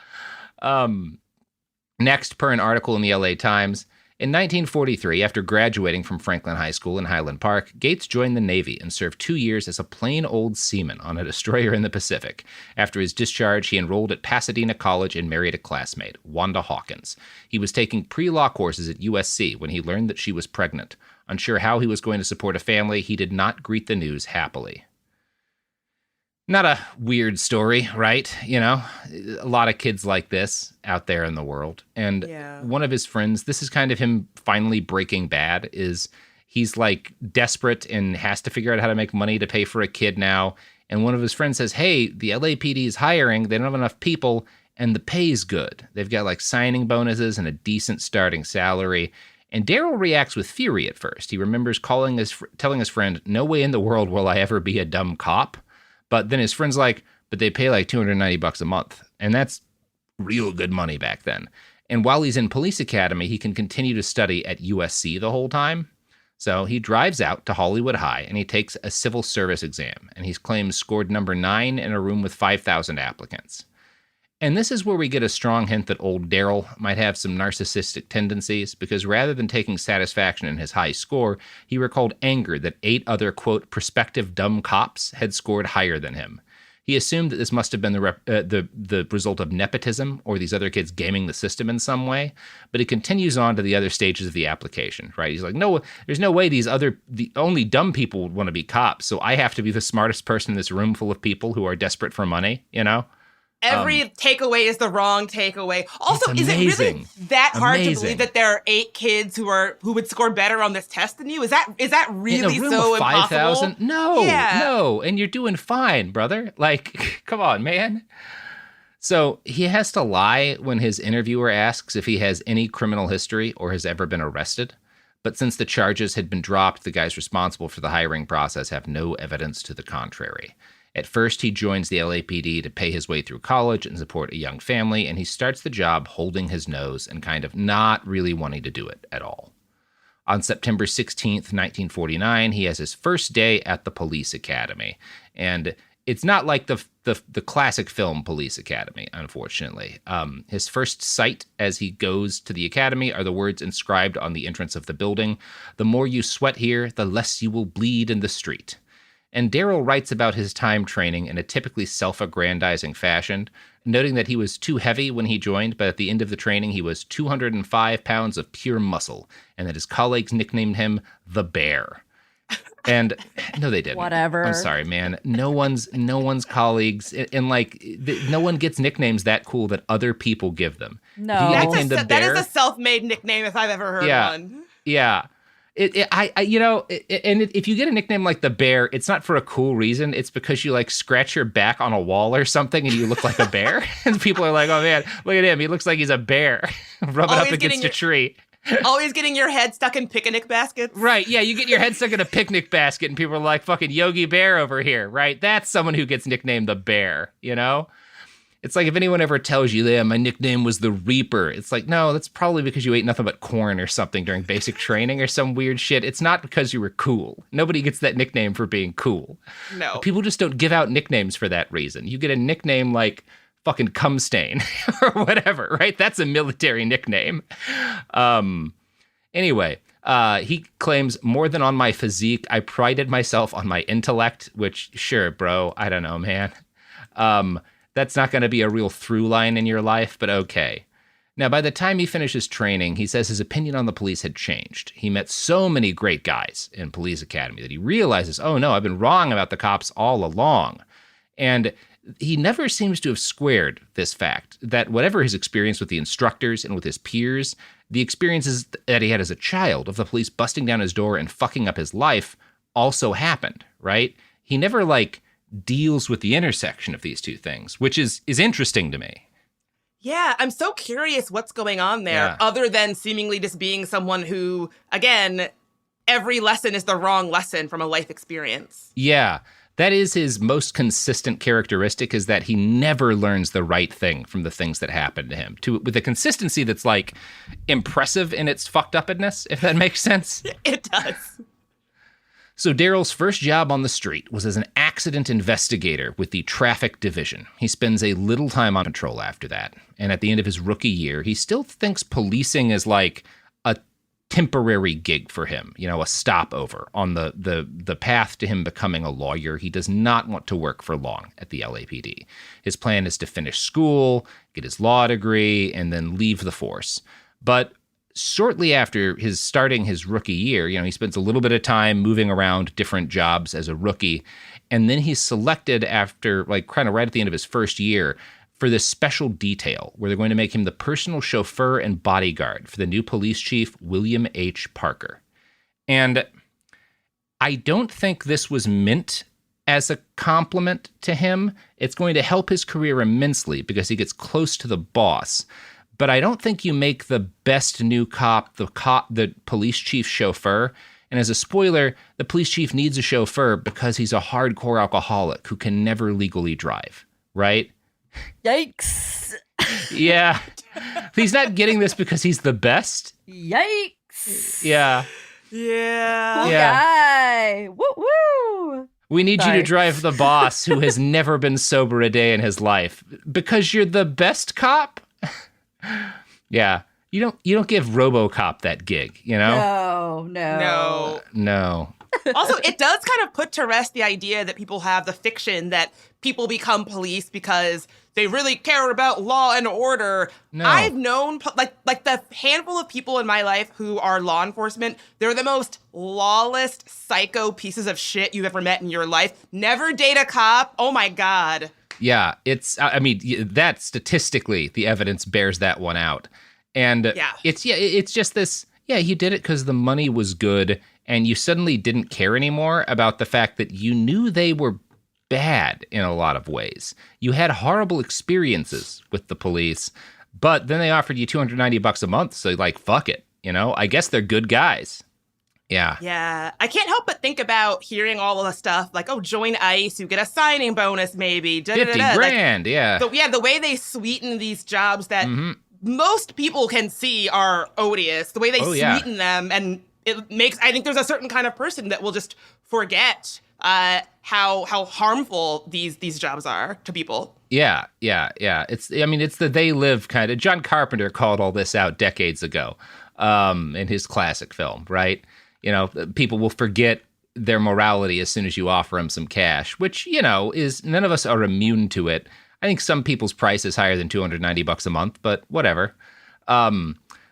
Next, per an article in the LA Times, in 1943, after graduating from Franklin High School in Highland Park, Gates joined the Navy and served 2 years as a plain old seaman on a destroyer in the Pacific. After his discharge, he enrolled at Pasadena College and married a classmate, Wanda Hawkins. He was taking pre-law courses at USC when he learned that she was pregnant. Unsure how he was going to support a family, he did not greet the news happily. Not a weird story, right? You know, a lot of kids like this out there in the world. And one of his friends, this is kind of him finally breaking bad, is he's like desperate and has to figure out how to make money to pay for a kid now. And one of his friends says, hey, the LAPD is hiring. They don't have enough people and the pay's good. They've got like signing bonuses and a decent starting salary. And Daryl reacts with fury at first. He remembers telling his friend, no way in the world will I ever be a dumb cop. But then his friend's like, but they pay like $290 a month. And that's real good money back then. And while he's in police academy, he can continue to study at USC the whole time. So he drives out to Hollywood High and he takes a civil service exam. And he claims scored number 9 in a room with 5,000 applicants. And this is where we get a strong hint that old Daryl might have some narcissistic tendencies, because rather than taking satisfaction in his high score, he recalled anger that 8 other, quote, prospective dumb cops had scored higher than him. He assumed that this must have been the result of nepotism or these other kids gaming the system in some way, but he continues on to the other stages of the application, right? He's like, no, there's no way the only dumb people would want to be cops, so I have to be the smartest person in this room full of people who are desperate for money, you know? Every takeaway is the wrong takeaway. Also, is it really that hard to believe that there are 8 kids who would score better on this test than you? Is that really in a room so of 5,000? impossible? No, and you're doing fine, brother. Like, come on, man. So he has to lie when his interviewer asks if he has any criminal history or has ever been arrested. But since the charges had been dropped, the guys responsible for the hiring process have no evidence to the contrary. At first, he joins the LAPD to pay his way through college and support a young family, and he starts the job holding his nose and kind of not really wanting to do it at all. On September 16th, 1949, he has his first day at the police academy. And it's not like the classic film Police Academy, unfortunately. His first sight as he goes to the academy are the words inscribed on the entrance of the building, "The more you sweat here, the less you will bleed in the street." And Daryl writes about his time training in a typically self-aggrandizing fashion, noting that he was too heavy when he joined, but at the end of the training, he was 205 pounds of pure muscle, and that his colleagues nicknamed him the Bear. And no, they didn't. Whatever. I'm sorry, man. No one's colleagues, and like, no one gets nicknames that cool that other people give them. No. That is a self-made nickname if I've ever heard one. Yeah. If you get a nickname like the Bear, it's not for a cool reason. It's because you like scratch your back on a wall or something and you look like a bear. And people are like, oh man, look at him. He looks like he's a bear rubbing up against a tree. Always getting your head stuck in picnic baskets. Right. Yeah. You get your head stuck in a picnic basket and people are like, fucking Yogi Bear over here. Right. That's someone who gets nicknamed the Bear, you know? It's like if anyone ever tells you, yeah, my nickname was the Reaper. It's like, no, that's probably because you ate nothing but corn or something during basic training or some weird shit. It's not because you were cool. Nobody gets that nickname for being cool. No. People just don't give out nicknames for that reason. You get a nickname like fucking Cumstain or whatever, right? That's a military nickname. Anyway, he claims, more than on my physique, I prided myself on my intellect, which, sure, bro, I don't know, man. That's not going to be a real through line in your life, but okay. Now, by the time he finishes training, he says his opinion on the police had changed. He met so many great guys in police academy that he realizes, oh no, I've been wrong about the cops all along. And he never seems to have squared this fact that whatever his experience with the instructors and with his peers, the experiences that he had as a child of the police busting down his door and fucking up his life also happened, right? He never, deals with the intersection of these two things, which is interesting to me. Yeah, I'm so curious what's going on there, other than seemingly just being someone who, again, every lesson is the wrong lesson from a life experience. Yeah, that is his most consistent characteristic, is that he never learns the right thing from the things that happen to him, with a consistency that's impressive in its fucked upness, if that makes sense. It does. So Daryl's first job on the street was as an accident investigator with the traffic division. He spends a little time on patrol after that. And at the end of his rookie year, he still thinks policing is like a temporary gig for him, a stopover on the path to him becoming a lawyer. He does not want to work for long at the LAPD. His plan is to finish school, get his law degree, and then leave the force. But shortly after starting his rookie year, he spends a little bit of time moving around different jobs as a rookie. And then he's selected after, kind of right at the end of his first year, for this special detail where they're going to make him the personal chauffeur and bodyguard for the new police chief, William H. Parker. And I don't think this was meant as a compliment to him. It's going to help his career immensely because he gets close to the boss. But I don't think you make the best new cop the police chief chauffeur. And as a spoiler, the police chief needs a chauffeur because he's a hardcore alcoholic who can never legally drive, right? Yikes. Yeah. He's not getting this because he's the best. Yikes. Yeah. Yeah. Cool Yeah. guy. Woo woo. We need you Sorry. to drive the boss who has never been sober a day in his life because you're the best cop. Yeah. You don't give RoboCop that gig, No. No. Also, it does kind of put to rest the idea that people have the fiction that people become police because they really care about law and order. No. I've known like the handful of people in my life who are law enforcement. They're the most lawless, psycho pieces of shit you've ever met in your life. Never date a cop. Oh my God. Yeah, that statistically, the evidence bears that one out. And it's just this, you did it because the money was good and you suddenly didn't care anymore about the fact that you knew they were bad in a lot of ways. You had horrible experiences with the police, but then they offered you $290 a month, so fuck it, I guess they're good guys. Yeah. Yeah. I can't help but think about hearing all of the stuff like, join ICE, you get a signing bonus maybe. 50 grand, yeah. The way they sweeten these jobs that most people can see are odious, the way they sweeten them, and I think there's a certain kind of person that will just forget how harmful these jobs are to people. Yeah. It's the they live kind of. John Carpenter called all this out decades ago in his classic film, right? People will forget their morality as soon as you offer them some cash, which, is none of us are immune to it. I think some people's price is higher than $290 a month, but whatever.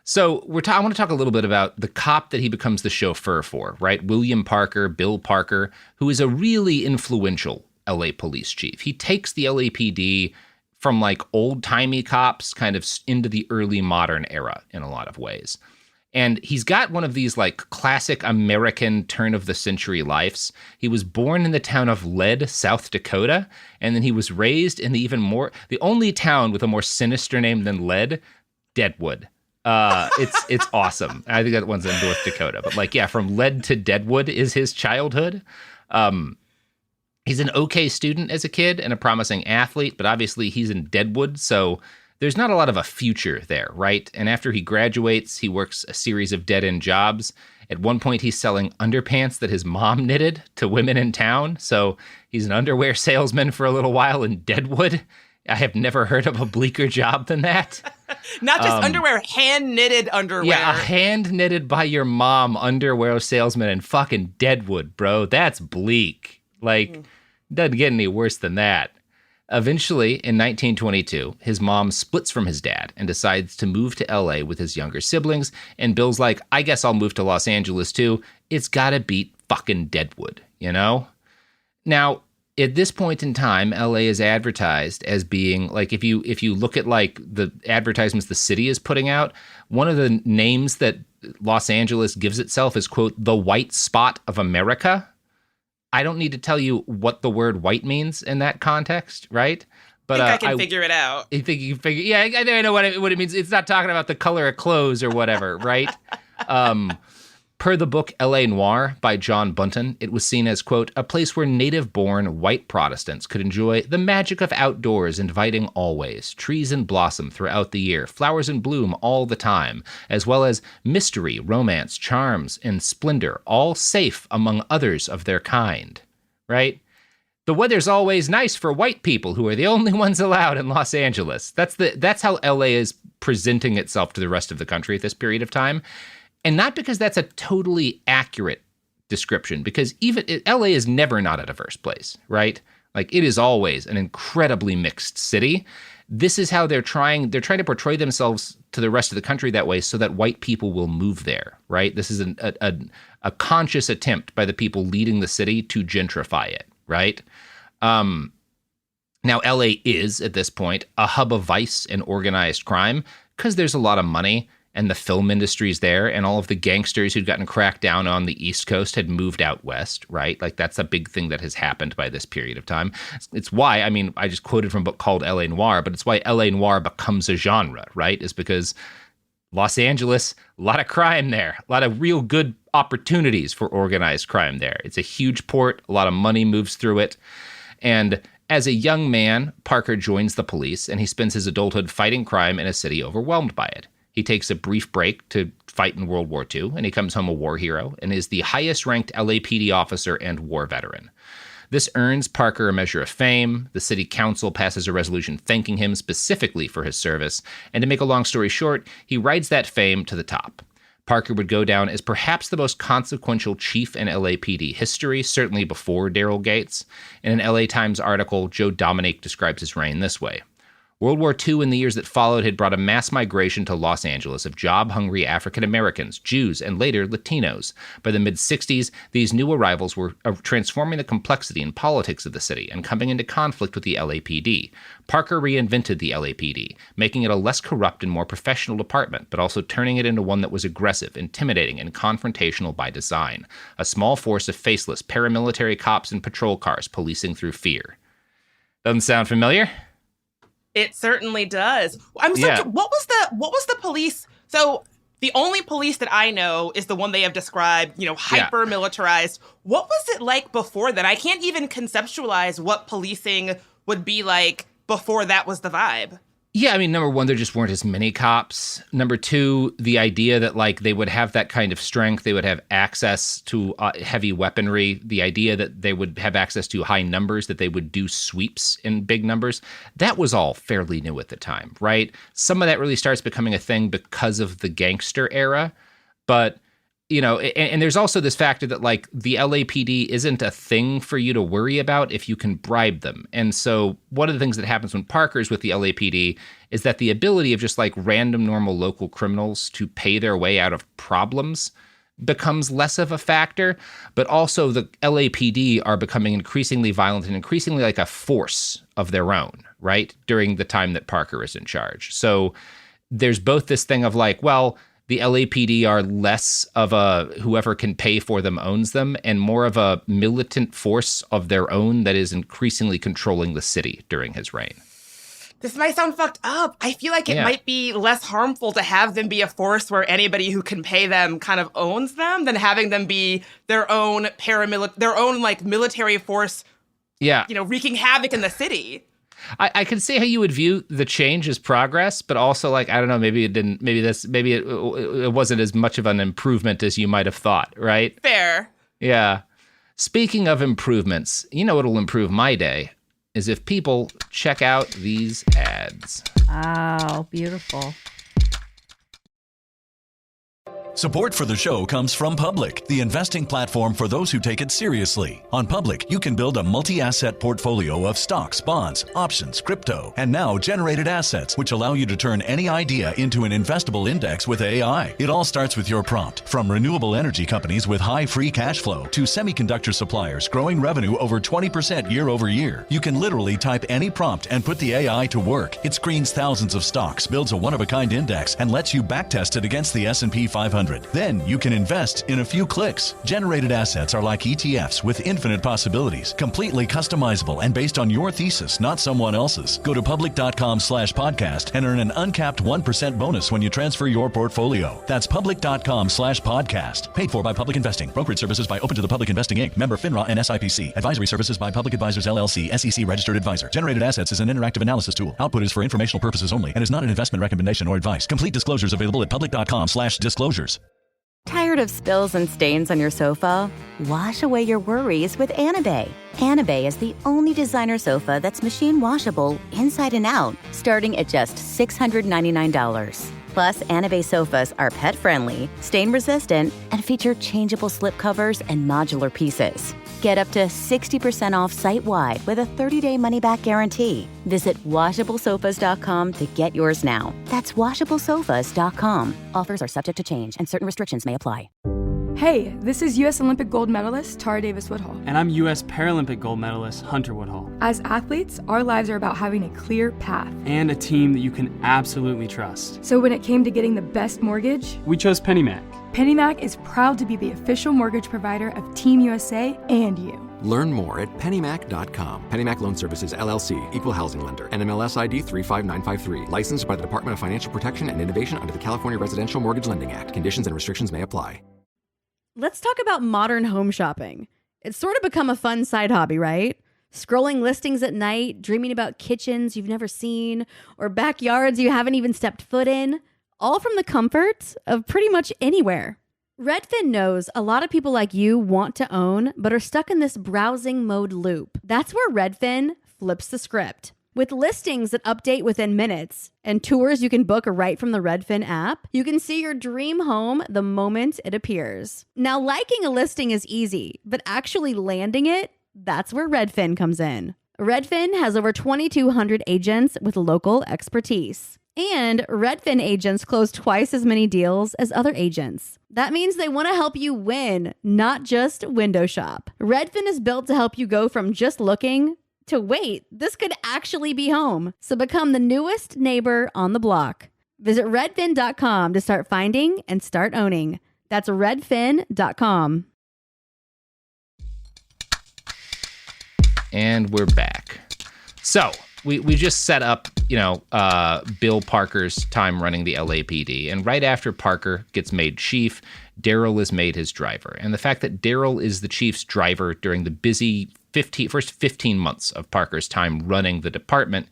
So I want to talk a little bit about the cop that he becomes the chauffeur for, right? William Parker, Bill Parker, who is a really influential LA police chief. He takes the LAPD from old-timey cops kind of into the early modern era in a lot of ways. And he's got one of these classic American turn-of-the-century lives. He was born in the town of Lead, South Dakota, and then he was raised in the only town with a more sinister name than Lead, Deadwood. It's awesome. I think that one's in North Dakota, but from Lead to Deadwood is his childhood. He's an okay student as a kid and a promising athlete, but obviously he's in Deadwood, so there's not a lot of a future there, right? And after he graduates, he works a series of dead-end jobs. At one point, he's selling underpants that his mom knitted to women in town. So he's an underwear salesman for a little while in Deadwood. I have never heard of a bleaker job than that. Not just underwear, hand-knitted underwear. Yeah, a hand-knitted by your mom underwear salesman in fucking Deadwood, bro. That's bleak. Doesn't get any worse than that. Eventually, in 1922, his mom splits from his dad and decides to move to LA with his younger siblings, and Bill's like, I guess I'll move to Los Angeles too. It's gotta beat fucking Deadwood, Now, at this point in time, LA is advertised as being, if you look at, the advertisements the city is putting out, one of the names that Los Angeles gives itself is, quote, the white spot of America. I don't need to tell you what the word white means in that context, right? But I can figure it out. You think you can figure? Yeah, I know what it means. It's not talking about the color of clothes or whatever, right? Per the book L.A. Noire by John Bunton, it was seen as, quote, a place where native-born white Protestants could enjoy the magic of outdoors, inviting always, trees in blossom throughout the year, flowers in bloom all the time, as well as mystery, romance, charms, and splendor, all safe among others of their kind, right? The weather's always nice for white people who are the only ones allowed in Los Angeles. That's how LA is presenting itself to the rest of the country at this period of time. And not because that's a totally accurate description, because even LA is never not a diverse place, right? Like, it is always an incredibly mixed city. This is how they're trying to portray themselves to the rest of the country that way so that white people will move there, right? This is a conscious attempt by the people leading the city to gentrify it, right? Now, LA is, at this point, a hub of vice and organized crime because there's a lot of money and the film industry's there, and all of the gangsters who'd gotten cracked down on the East Coast had moved out west, right? Like, that's a big thing that has happened by this period of time. It's why, I mean, I just quoted from a book called L.A. Noire, but it's why L.A. Noire becomes a genre, right? Is because Los Angeles, a lot of crime there, a lot of real good opportunities for organized crime there. It's a huge port, a lot of money moves through it, and as a young man, Parker joins the police, and he spends his adulthood fighting crime in a city overwhelmed by it. He takes a brief break to fight in World War II, and he comes home a war hero and is the highest-ranked LAPD officer and war veteran. This earns Parker a measure of fame. The city council passes a resolution thanking him specifically for his service, and to make a long story short, he rides that fame to the top. Parker would go down as perhaps the most consequential chief in LAPD history, certainly before Daryl Gates. In an LA Times article, Joe Dominique describes his reign this way. World War II and the years that followed had brought a mass migration to Los Angeles of job-hungry African Americans, Jews, and later Latinos. By the mid-60s, these new arrivals were transforming the complexity and politics of the city and coming into conflict with the LAPD. Parker reinvented the LAPD, making it a less corrupt and more professional department, but also turning it into one that was aggressive, intimidating, and confrontational by design. A small force of faceless paramilitary cops and patrol cars policing through fear. Doesn't sound familiar? It certainly does. I'm so what was the police? So the only police that I know is the one they have described, hyper militarized. What was it like before that? I can't even conceptualize what policing would be like before that was the vibe. Yeah, I mean, number one, there just weren't as many cops. Number two, the idea that, like, they would have that kind of strength, they would have access to heavy weaponry, the idea that they would have access to high numbers, that they would do sweeps in big numbers, that was all fairly new at the time, right? Some of that really starts becoming a thing because of the gangster era, but and there's also this factor that, like, the LAPD isn't a thing for you to worry about if you can bribe them. And so one of the things that happens when Parker's with the LAPD is that the ability of just, like, random normal local criminals to pay their way out of problems becomes less of a factor. But also the LAPD are becoming increasingly violent and increasingly like a force of their own, right, during the time that Parker is in charge. So there's both this thing of, like, well, the LAPD are less of a whoever can pay for them owns them and more of a militant force of their own that is increasingly controlling the city during his reign. This might sound fucked up. I feel like it might be less harmful to have them be a force where anybody who can pay them kind of owns them than having them be their own military force, wreaking havoc in the city. I can see how you would view the change as progress, but also, like, I don't know, maybe it wasn't as much of an improvement as you might have thought, right? Fair. Yeah. Speaking of improvements, what'll improve my day is if people check out these ads. Oh, beautiful. Support for the show comes from Public, the investing platform for those who take it seriously. On Public, you can build a multi-asset portfolio of stocks, bonds, options, crypto, and now generated assets, which allow you to turn any idea into an investable index with AI. It all starts with your prompt. From renewable energy companies with high free cash flow to semiconductor suppliers growing revenue over 20% year over year, you can literally type any prompt and put the AI to work. It screens thousands of stocks, builds a one-of-a-kind index, and lets you backtest it against the S&P 500. 100. Then you can invest in a few clicks. Generated assets are like ETFs with infinite possibilities, completely customizable and based on your thesis, not someone else's. Go to public.com/podcast and earn an uncapped 1% bonus when you transfer your portfolio. That's public.com/podcast. Paid for by Public Investing. Brokerage services by Open to the Public Investing Inc. Member FINRA and SIPC. Advisory services by Public Advisors LLC, SEC registered advisor. Generated assets is an interactive analysis tool. Output is for informational purposes only and is not an investment recommendation or advice. Complete disclosures available at public.com/disclosures. Tired of spills and stains on your sofa? Wash away your worries with Anabay. Anabay is the only designer sofa that's machine washable inside and out, starting at just $699. Plus, Anabay sofas are pet-friendly, stain-resistant, and feature changeable slipcovers and modular pieces. Get up to 60% off site-wide with a 30-day money-back guarantee. Visit washablesofas.com to get yours now. That's washablesofas.com. Offers are subject to change and certain restrictions may apply. Hey, this is U.S. Olympic gold medalist Tara Davis-Woodhull. And I'm U.S. Paralympic gold medalist Hunter Woodhull. As athletes, our lives are about having a clear path. And a team that you can absolutely trust. So when it came to getting the best mortgage, we chose PennyMac. PennyMac is proud to be the official mortgage provider of Team USA and you. Learn more at pennymac.com. PennyMac Loan Services, LLC, Equal Housing Lender, NMLS ID 35953. Licensed by the Department of Financial Protection and Innovation under the California Residential Mortgage Lending Act. Conditions and restrictions may apply. Let's talk about modern home shopping. It's sort of become a fun side hobby, right? Scrolling listings at night, dreaming about kitchens you've never seen, or backyards you haven't even stepped foot in, all from the comfort of pretty much anywhere. Redfin knows a lot of people like you want to own, but are stuck in this browsing mode loop. That's where Redfin flips the script. With listings that update within minutes and tours you can book right from the Redfin app, you can see your dream home the moment it appears. Now, liking a listing is easy, but actually landing it, that's where Redfin comes in. Redfin has over 2,200 agents with local expertise. And Redfin agents close twice as many deals as other agents. That means they want to help you win, not just window shop. Redfin is built to help you go from just looking to wait, this could actually be home. So become the newest neighbor on the block. Visit redfin.com to start finding and start owning. That's redfin.com. And we're back. So we just set up, Bill Parker's time running the LAPD. And right after Parker gets made chief, Daryl is made his driver. And the fact that Daryl is the chief's driver during the busy first 15 months of Parker's time running the department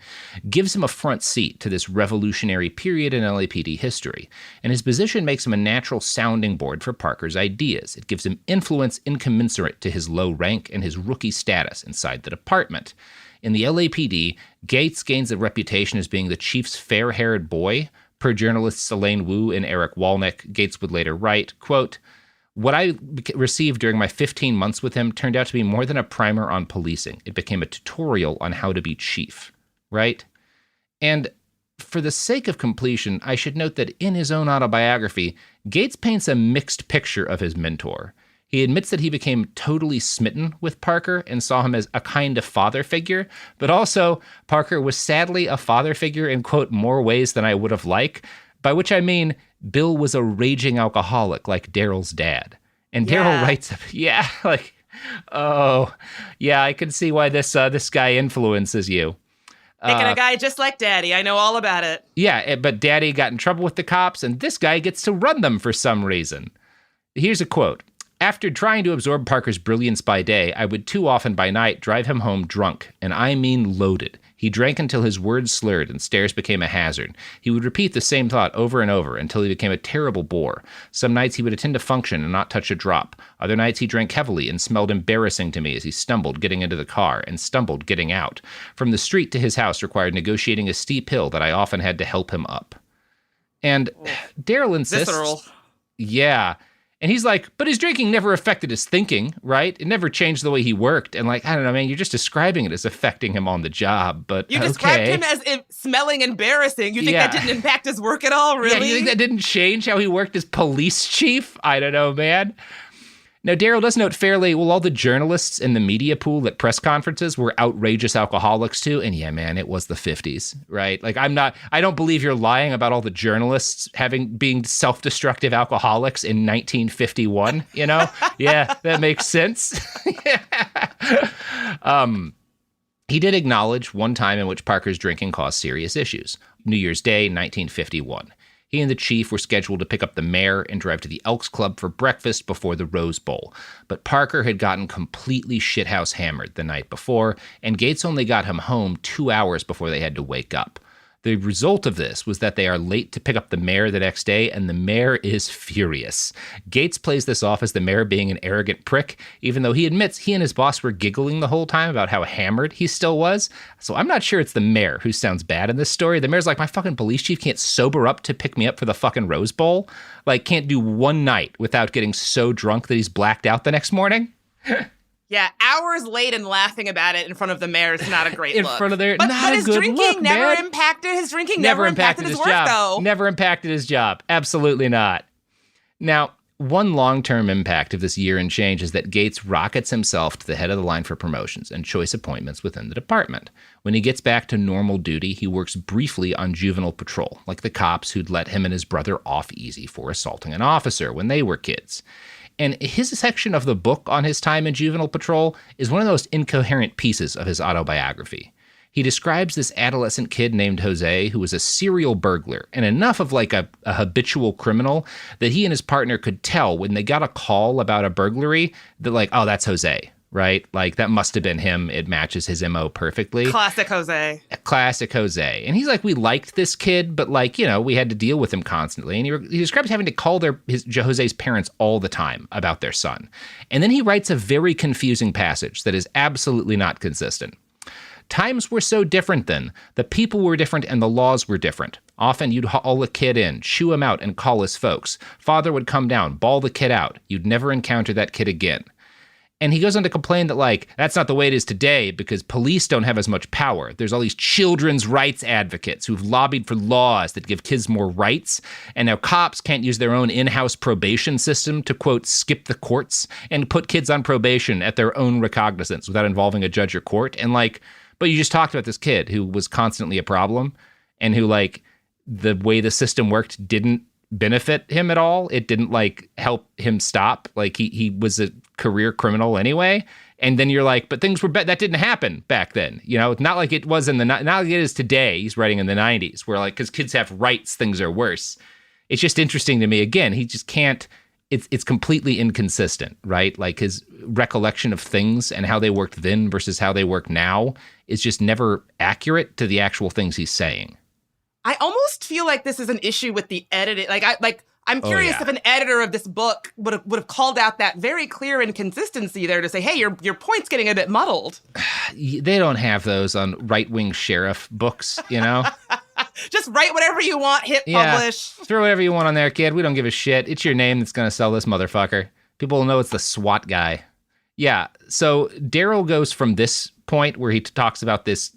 gives him a front seat to this revolutionary period in LAPD history. And his position makes him a natural sounding board for Parker's ideas. It gives him influence incommensurate to his low rank and his rookie status inside the department. In the LAPD, Gates gains a reputation as being the chief's fair-haired boy. Per journalists Elaine Wu and Eric Walnick, Gates would later write, quote, "What I received during my 15 months with him turned out to be more than a primer on policing. It became a tutorial on how to be chief," right? And for the sake of completion, I should note that in his own autobiography, Gates paints a mixed picture of his mentor. He admits that he became totally smitten with Parker and saw him as a kind of father figure, but also Parker was sadly a father figure in, quote, more ways than I would have liked, by which I mean Bill was a raging alcoholic like Daryl's dad. And Daryl writes, I can see why this guy influences you. Picking a guy just like Daddy. I know all about it. Yeah, but Daddy got in trouble with the cops, and this guy gets to run them for some reason. Here's a quote. "After trying to absorb Parker's brilliance by day, I would too often by night drive him home drunk, and I mean loaded. He drank until his words slurred and stares became a hazard. He would repeat the same thought over and over until he became a terrible bore. Some nights he would attend to function and not touch a drop. Other nights he drank heavily and smelled embarrassing to me as he stumbled getting into the car and stumbled getting out. From the street to his house required negotiating a steep hill that I often had to help him up." And Daryl insists... Visceral. Yeah. And he's like, but his drinking never affected his thinking, right? It never changed the way he worked. And I don't know, man, you're just describing it as affecting him on the job, but You described him as smelling embarrassing. You think that didn't impact his work at all, really? Yeah, you think that didn't change how he worked as police chief? I don't know, man. Now, Daryl does note fairly, well, all the journalists in the media pool at press conferences were outrageous alcoholics too. And yeah, man, it was the 50s, right? Like, I don't believe you're lying about all the journalists being self-destructive alcoholics in 1951, you know? Yeah, that makes sense. He did acknowledge one time in which Parker's drinking caused serious issues. New Year's Day, 1951. He and the chief were scheduled to pick up the mayor and drive to the Elks Club for breakfast before the Rose Bowl. But Parker had gotten completely shithouse hammered the night before, and Gates only got him home 2 hours before they had to wake up. The result of this was that they are late to pick up the mayor the next day, and the mayor is furious. Gates plays this off as the mayor being an arrogant prick, even though he admits he and his boss were giggling the whole time about how hammered he still was. So I'm not sure it's the mayor who sounds bad in this story. The mayor's like, my fucking police chief can't sober up to pick me up for the fucking Rose Bowl. Like, can't do one night without getting so drunk that he's blacked out the next morning. Yeah, hours late and laughing about it in front of the mayor is not a great look. In front of their, but not his a good drinking look, never man. impacted his drinking. Never impacted his work, job. though. Never impacted his job. Absolutely not. Now, one long-term impact of this year and change is that Gates rockets himself to the head of the line for promotions and choice appointments within the department. When he gets back to normal duty, he works briefly on juvenile patrol, like the cops who'd let him and his brother off easy for assaulting an officer when they were kids. And his section of the book on his time in juvenile patrol is one of the most incoherent pieces of his autobiography. He describes this adolescent kid named Jose who was a serial burglar and enough of like a habitual criminal that he and his partner could tell when they got a call about a burglary that like, oh, that's Jose, right? Like that must have been him. It matches his MO perfectly. Classic Jose. Classic Jose. And he's like, we liked this kid, but like, you know, we had to deal with him constantly. And he describes having to call Jose's parents all the time about their son. And then he writes a very confusing passage that is absolutely not consistent. Times were so different then. The people were different and the laws were different. Often you'd haul a kid in, chew him out, and call his folks. Father would come down, bawl the kid out. You'd never encounter that kid again. And he goes on to complain that, like, that's not the way it is today because police don't have as much power. There's all these children's rights advocates who've lobbied for laws that give kids more rights. And now cops can't use their own in-house probation system to, quote, skip the courts and put kids on probation at their own recognizance without involving a judge or court. And, like, but you just talked about this kid who was constantly a problem and who, like, the way the system worked didn't benefit him at all. It didn't like help him stop. Like he was a career criminal anyway. And then you're like, but things were that didn't happen back then. You know, not like it was not like it is today. He's writing in the 90s where like, because kids have rights, things are worse. It's just interesting to me. Again, he just can't, it's completely inconsistent, right? Like his recollection of things and how they worked then versus how they work now is just never accurate to the actual things he's saying. I almost feel like this is an issue with the editing. I'm curious if an editor of this book would have called out that very clear inconsistency there to say, hey, your point's getting a bit muddled. They don't have those on right-wing sheriff books, you know? Just write whatever you want, hit publish. Throw whatever you want on there, kid. We don't give a shit. It's your name that's going to sell this motherfucker. People will know it's the SWAT guy. Yeah, so Daryl goes from this point where he talks about this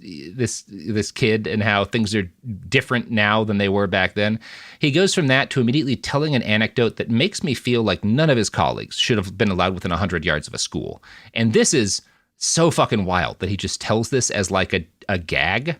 kid and how things are different now than they were back then. He goes from that to immediately telling an anecdote that makes me feel like none of his colleagues should have been allowed within 100 yards of a school. And this is so fucking wild that he just tells this as like a gag.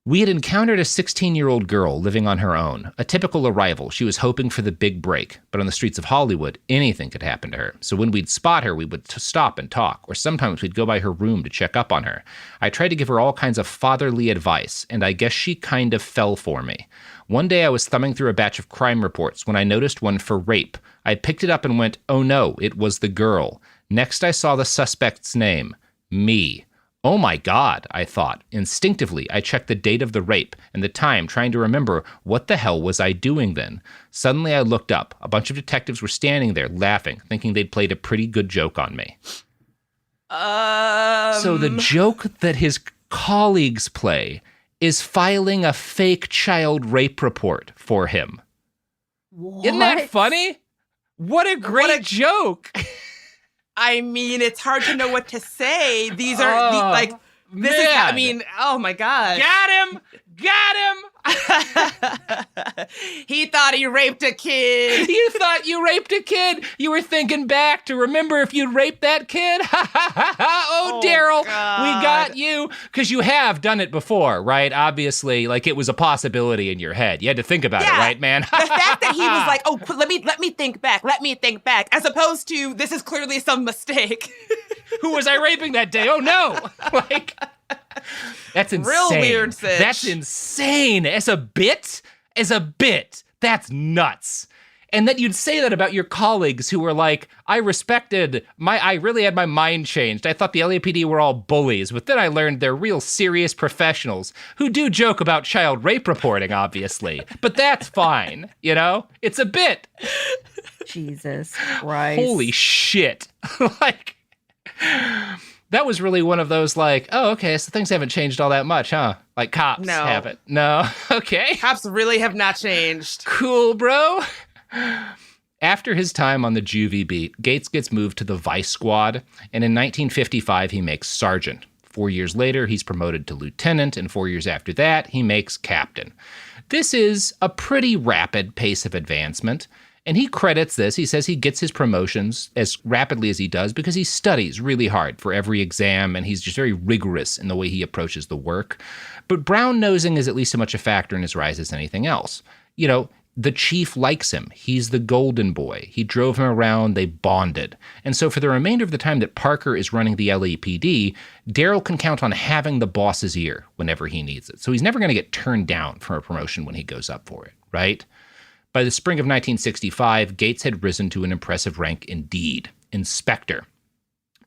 We had encountered a 16-year-old girl living on her own, a typical arrival. She was hoping for the big break, but on the streets of Hollywood, anything could happen to her. So when we'd spot her, we would stop and talk, or sometimes we'd go by her room to check up on her. I tried to give her all kinds of fatherly advice, and I guess she kind of fell for me. One day I was thumbing through a batch of crime reports when I noticed one for rape. I picked it up and went, oh no, it was the girl. Next I saw the suspect's name, me. Oh my God, I thought. Instinctively, I checked the date of the rape and the time, trying to remember what the hell was I doing then. Suddenly I looked up. A bunch of detectives were standing there laughing, thinking they'd played a pretty good joke on me. So the joke that his colleagues play is filing a fake child rape report for him. What? Isn't that funny? What a great joke. I mean, it's hard to know what to say. These are this is. I mean, oh my God! Got him! He thought he raped a kid. You thought you raped a kid? You were thinking back to remember if you'd raped that kid? Ha ha ha ha! Oh, Daryl, we got you. Because you have done it before, right? Obviously, like it was a possibility in your head. You had to think about it, right, man? The fact that he was like, oh, let me think back, as opposed to this is clearly some mistake. Who was I raping that day? Oh, no. Like, that's insane. Real weird, Sitch. That's insane. As a bit, that's nuts. And that you'd say that about your colleagues who were like, I really had my mind changed. I thought the LAPD were all bullies, but then I learned they're real serious professionals who do joke about child rape reporting, obviously. But that's fine, you know? It's a bit. Jesus Christ. Holy shit. Like, that was really one of those like, oh, okay, so things haven't changed all that much, huh? Like cops haven't. No? Okay. Cops really have not changed. Cool, bro. After his time on the juvie beat, Gates gets moved to the Vice Squad, and in 1955, he makes sergeant. 4 years later, he's promoted to lieutenant, and 4 years after that, he makes captain. This is a pretty rapid pace of advancement, and he credits this. He says he gets his promotions as rapidly as he does because he studies really hard for every exam, and he's just very rigorous in the way he approaches the work. But brown-nosing is at least as much a factor in his rise as anything else. You know, the chief likes him. He's the golden boy. He drove him around. They bonded. And so for the remainder of the time that Parker is running the LAPD, Daryl can count on having the boss's ear whenever he needs it. So he's never going to get turned down for a promotion when he goes up for it, right? By the spring of 1965, Gates had risen to an impressive rank indeed, inspector.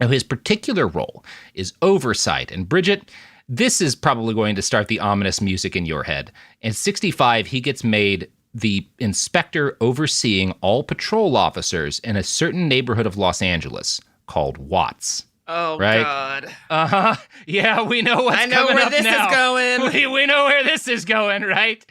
Now, his particular role is oversight. And Bridget, this is probably going to start the ominous music in your head. In 65, he gets made the inspector overseeing all patrol officers in a certain neighborhood of Los Angeles called Watts. Oh, right? God. Uh-huh. Yeah, we know what's coming up now. I know where this is going. We know where this is going, right?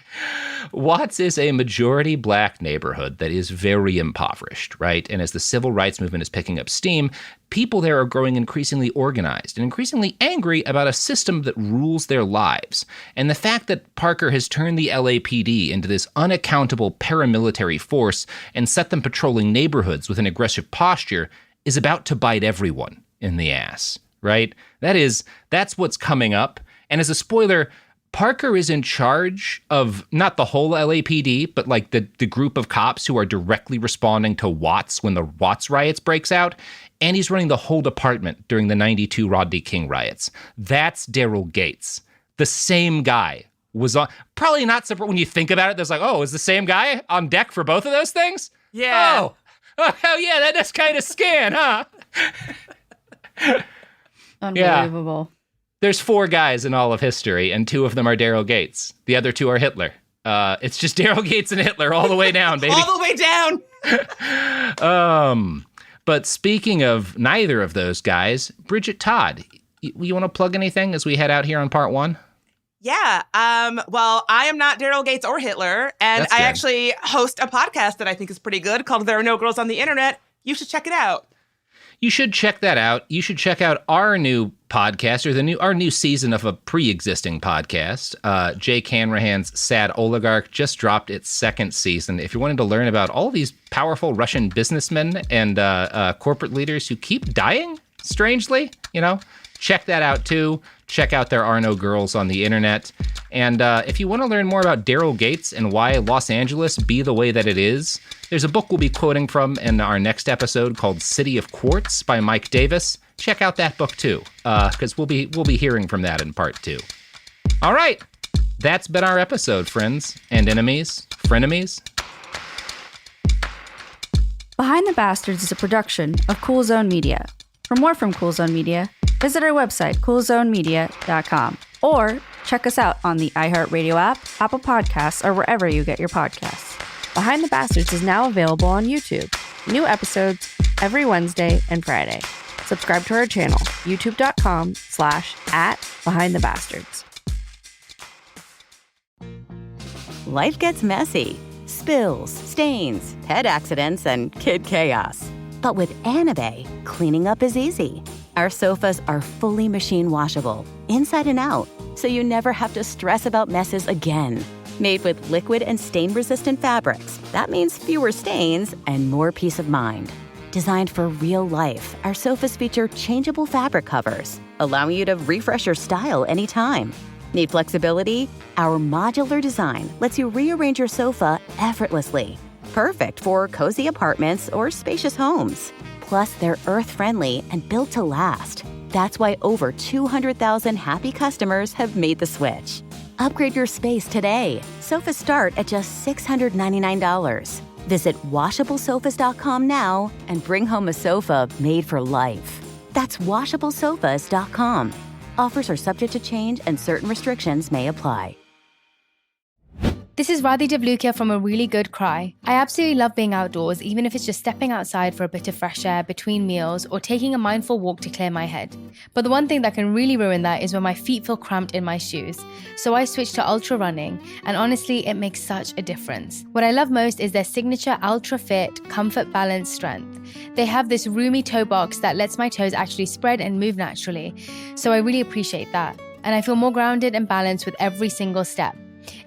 Watts is a majority black neighborhood that is very impoverished, right? And as the civil rights movement is picking up steam, people there are growing increasingly organized and increasingly angry about a system that rules their lives. And the fact that Parker has turned the LAPD into this unaccountable paramilitary force and set them patrolling neighborhoods with an aggressive posture is about to bite everyone in the ass, right? That's what's coming up. And as a spoiler, Parker is in charge of not the whole LAPD, but like the group of cops who are directly responding to Watts when the Watts riots breaks out. And he's running the whole department during the 92 Rodney King riots. That's Daryl Gates. The same guy was on, probably not surprised when you think about it. There's like, oh, is the same guy on deck for both of those things? Yeah. Oh hell yeah, that does kind of scan, huh? Unbelievable. Yeah. There's 4 guys in all of history, and 2 of them are Daryl Gates. The other 2 are Hitler. It's just Daryl Gates and Hitler all the way down, baby. All the way down. But speaking of neither of those guys, Bridget Todd, you want to plug anything as we head out here on part 1? Yeah. Well, I am not Daryl Gates or Hitler, and I actually host a podcast that I think is pretty good called There Are No Girls on the Internet. You should check it out. You should check that out. You should check out our new podcast, or our new season of a pre-existing podcast. Jake Hanrahan's Sad Oligarch just dropped its 2nd season. If you're wanting to learn about all these powerful Russian businessmen and corporate leaders who keep dying, strangely, check that out too. Check out There Are No Girls on the Internet. And if you want to learn more about Daryl Gates and why Los Angeles be the way that it is, there's a book we'll be quoting from in our next episode called City of Quartz by Mike Davis. Check out that book too, because we'll be hearing from that in part 2. All right, that's been our episode, friends and enemies, frenemies. Behind the Bastards is a production of Cool Zone Media. For more from Cool Zone Media, visit our website, coolzonemedia.com, or check us out on the iHeartRadio app, Apple Podcasts, or wherever you get your podcasts. Behind the Bastards is now available on YouTube. New episodes every Wednesday and Friday. Subscribe to our channel, youtube.com/@BehindTheBastards. Life gets messy. Spills, stains, pet accidents, and kid chaos. But with Anabay, cleaning up is easy. Our sofas are fully machine washable, inside and out, so you never have to stress about messes again. Made with liquid and stain-resistant fabrics, that means fewer stains and more peace of mind. Designed for real life, our sofas feature changeable fabric covers, allowing you to refresh your style anytime. Need flexibility? Our modular design lets you rearrange your sofa effortlessly. Perfect for cozy apartments or spacious homes. Plus, they're earth-friendly and built to last. That's why over 200,000 happy customers have made the switch. Upgrade your space today. Sofas start at just $699. Visit washablesofas.com now and bring home a sofa made for life. That's washablesofas.com. Offers are subject to change and certain restrictions may apply. This is Radhi Devlukia from A Really Good Cry. I absolutely love being outdoors, even if it's just stepping outside for a bit of fresh air between meals or taking a mindful walk to clear my head. But the one thing that can really ruin that is when my feet feel cramped in my shoes. So I switched to ultra running, and honestly, it makes such a difference. What I love most is their signature Ultra Fit Comfort Balance Strength. They have this roomy toe box that lets my toes actually spread and move naturally. So I really appreciate that. And I feel more grounded and balanced with every single step.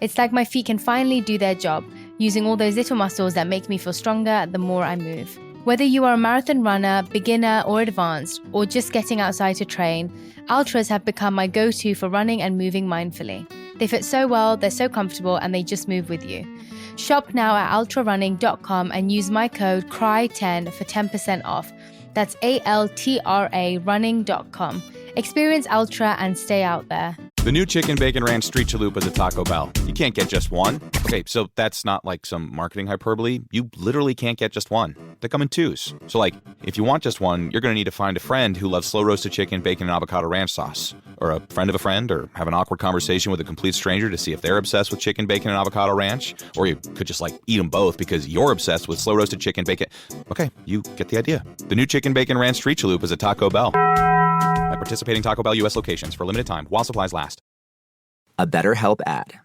It's like my feet can finally do their job, using all those little muscles that make me feel stronger the more I move. Whether you are a marathon runner, beginner or advanced, or just getting outside to train, Ultras have become my go-to for running and moving mindfully. They fit so well, they're so comfortable, and they just move with you. Shop now at ultrarunning.com and use my code CRY10 for 10% off. That's ALTRA running.com. Experience Ultra and stay out there. The new Chicken Bacon Ranch Street Chalupa is at Taco Bell. You can't get just one. Okay, so that's not like some marketing hyperbole. You literally can't get just one. They come in twos. So like, if you want just one, you're going to need to find a friend who loves slow roasted chicken, bacon, and avocado ranch sauce. Or a friend of a friend, or have an awkward conversation with a complete stranger to see if they're obsessed with chicken, bacon, and avocado ranch. Or you could just like eat them both because you're obsessed with slow roasted chicken, bacon. Okay, you get the idea. The new Chicken Bacon Ranch Street Chalupa is at Taco Bell. At participating Taco Bell U.S. locations for a limited time while supplies last. A BetterHelp ad.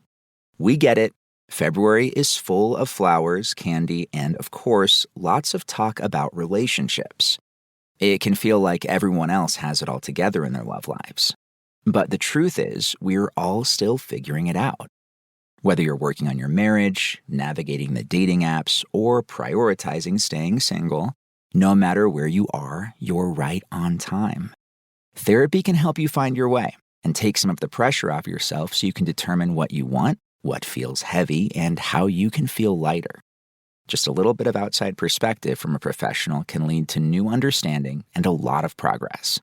We get it. February is full of flowers, candy, and, of course, lots of talk about relationships. It can feel like everyone else has it all together in their love lives. But the truth is, we're all still figuring it out. Whether you're working on your marriage, navigating the dating apps, or prioritizing staying single, no matter where you are, you're right on time. Therapy can help you find your way and take some of the pressure off yourself so you can determine what you want, what feels heavy, and how you can feel lighter. Just a little bit of outside perspective from a professional can lead to new understanding and a lot of progress.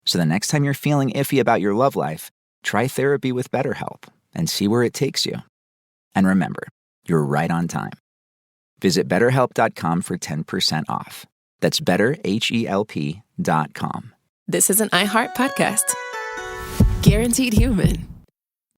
So the next time you're feeling iffy about your love life, try therapy with BetterHelp and see where it takes you. And remember, you're right on time. Visit BetterHelp.com for 10% off. That's BetterHelp.com. This is an iHeart podcast. Guaranteed Human.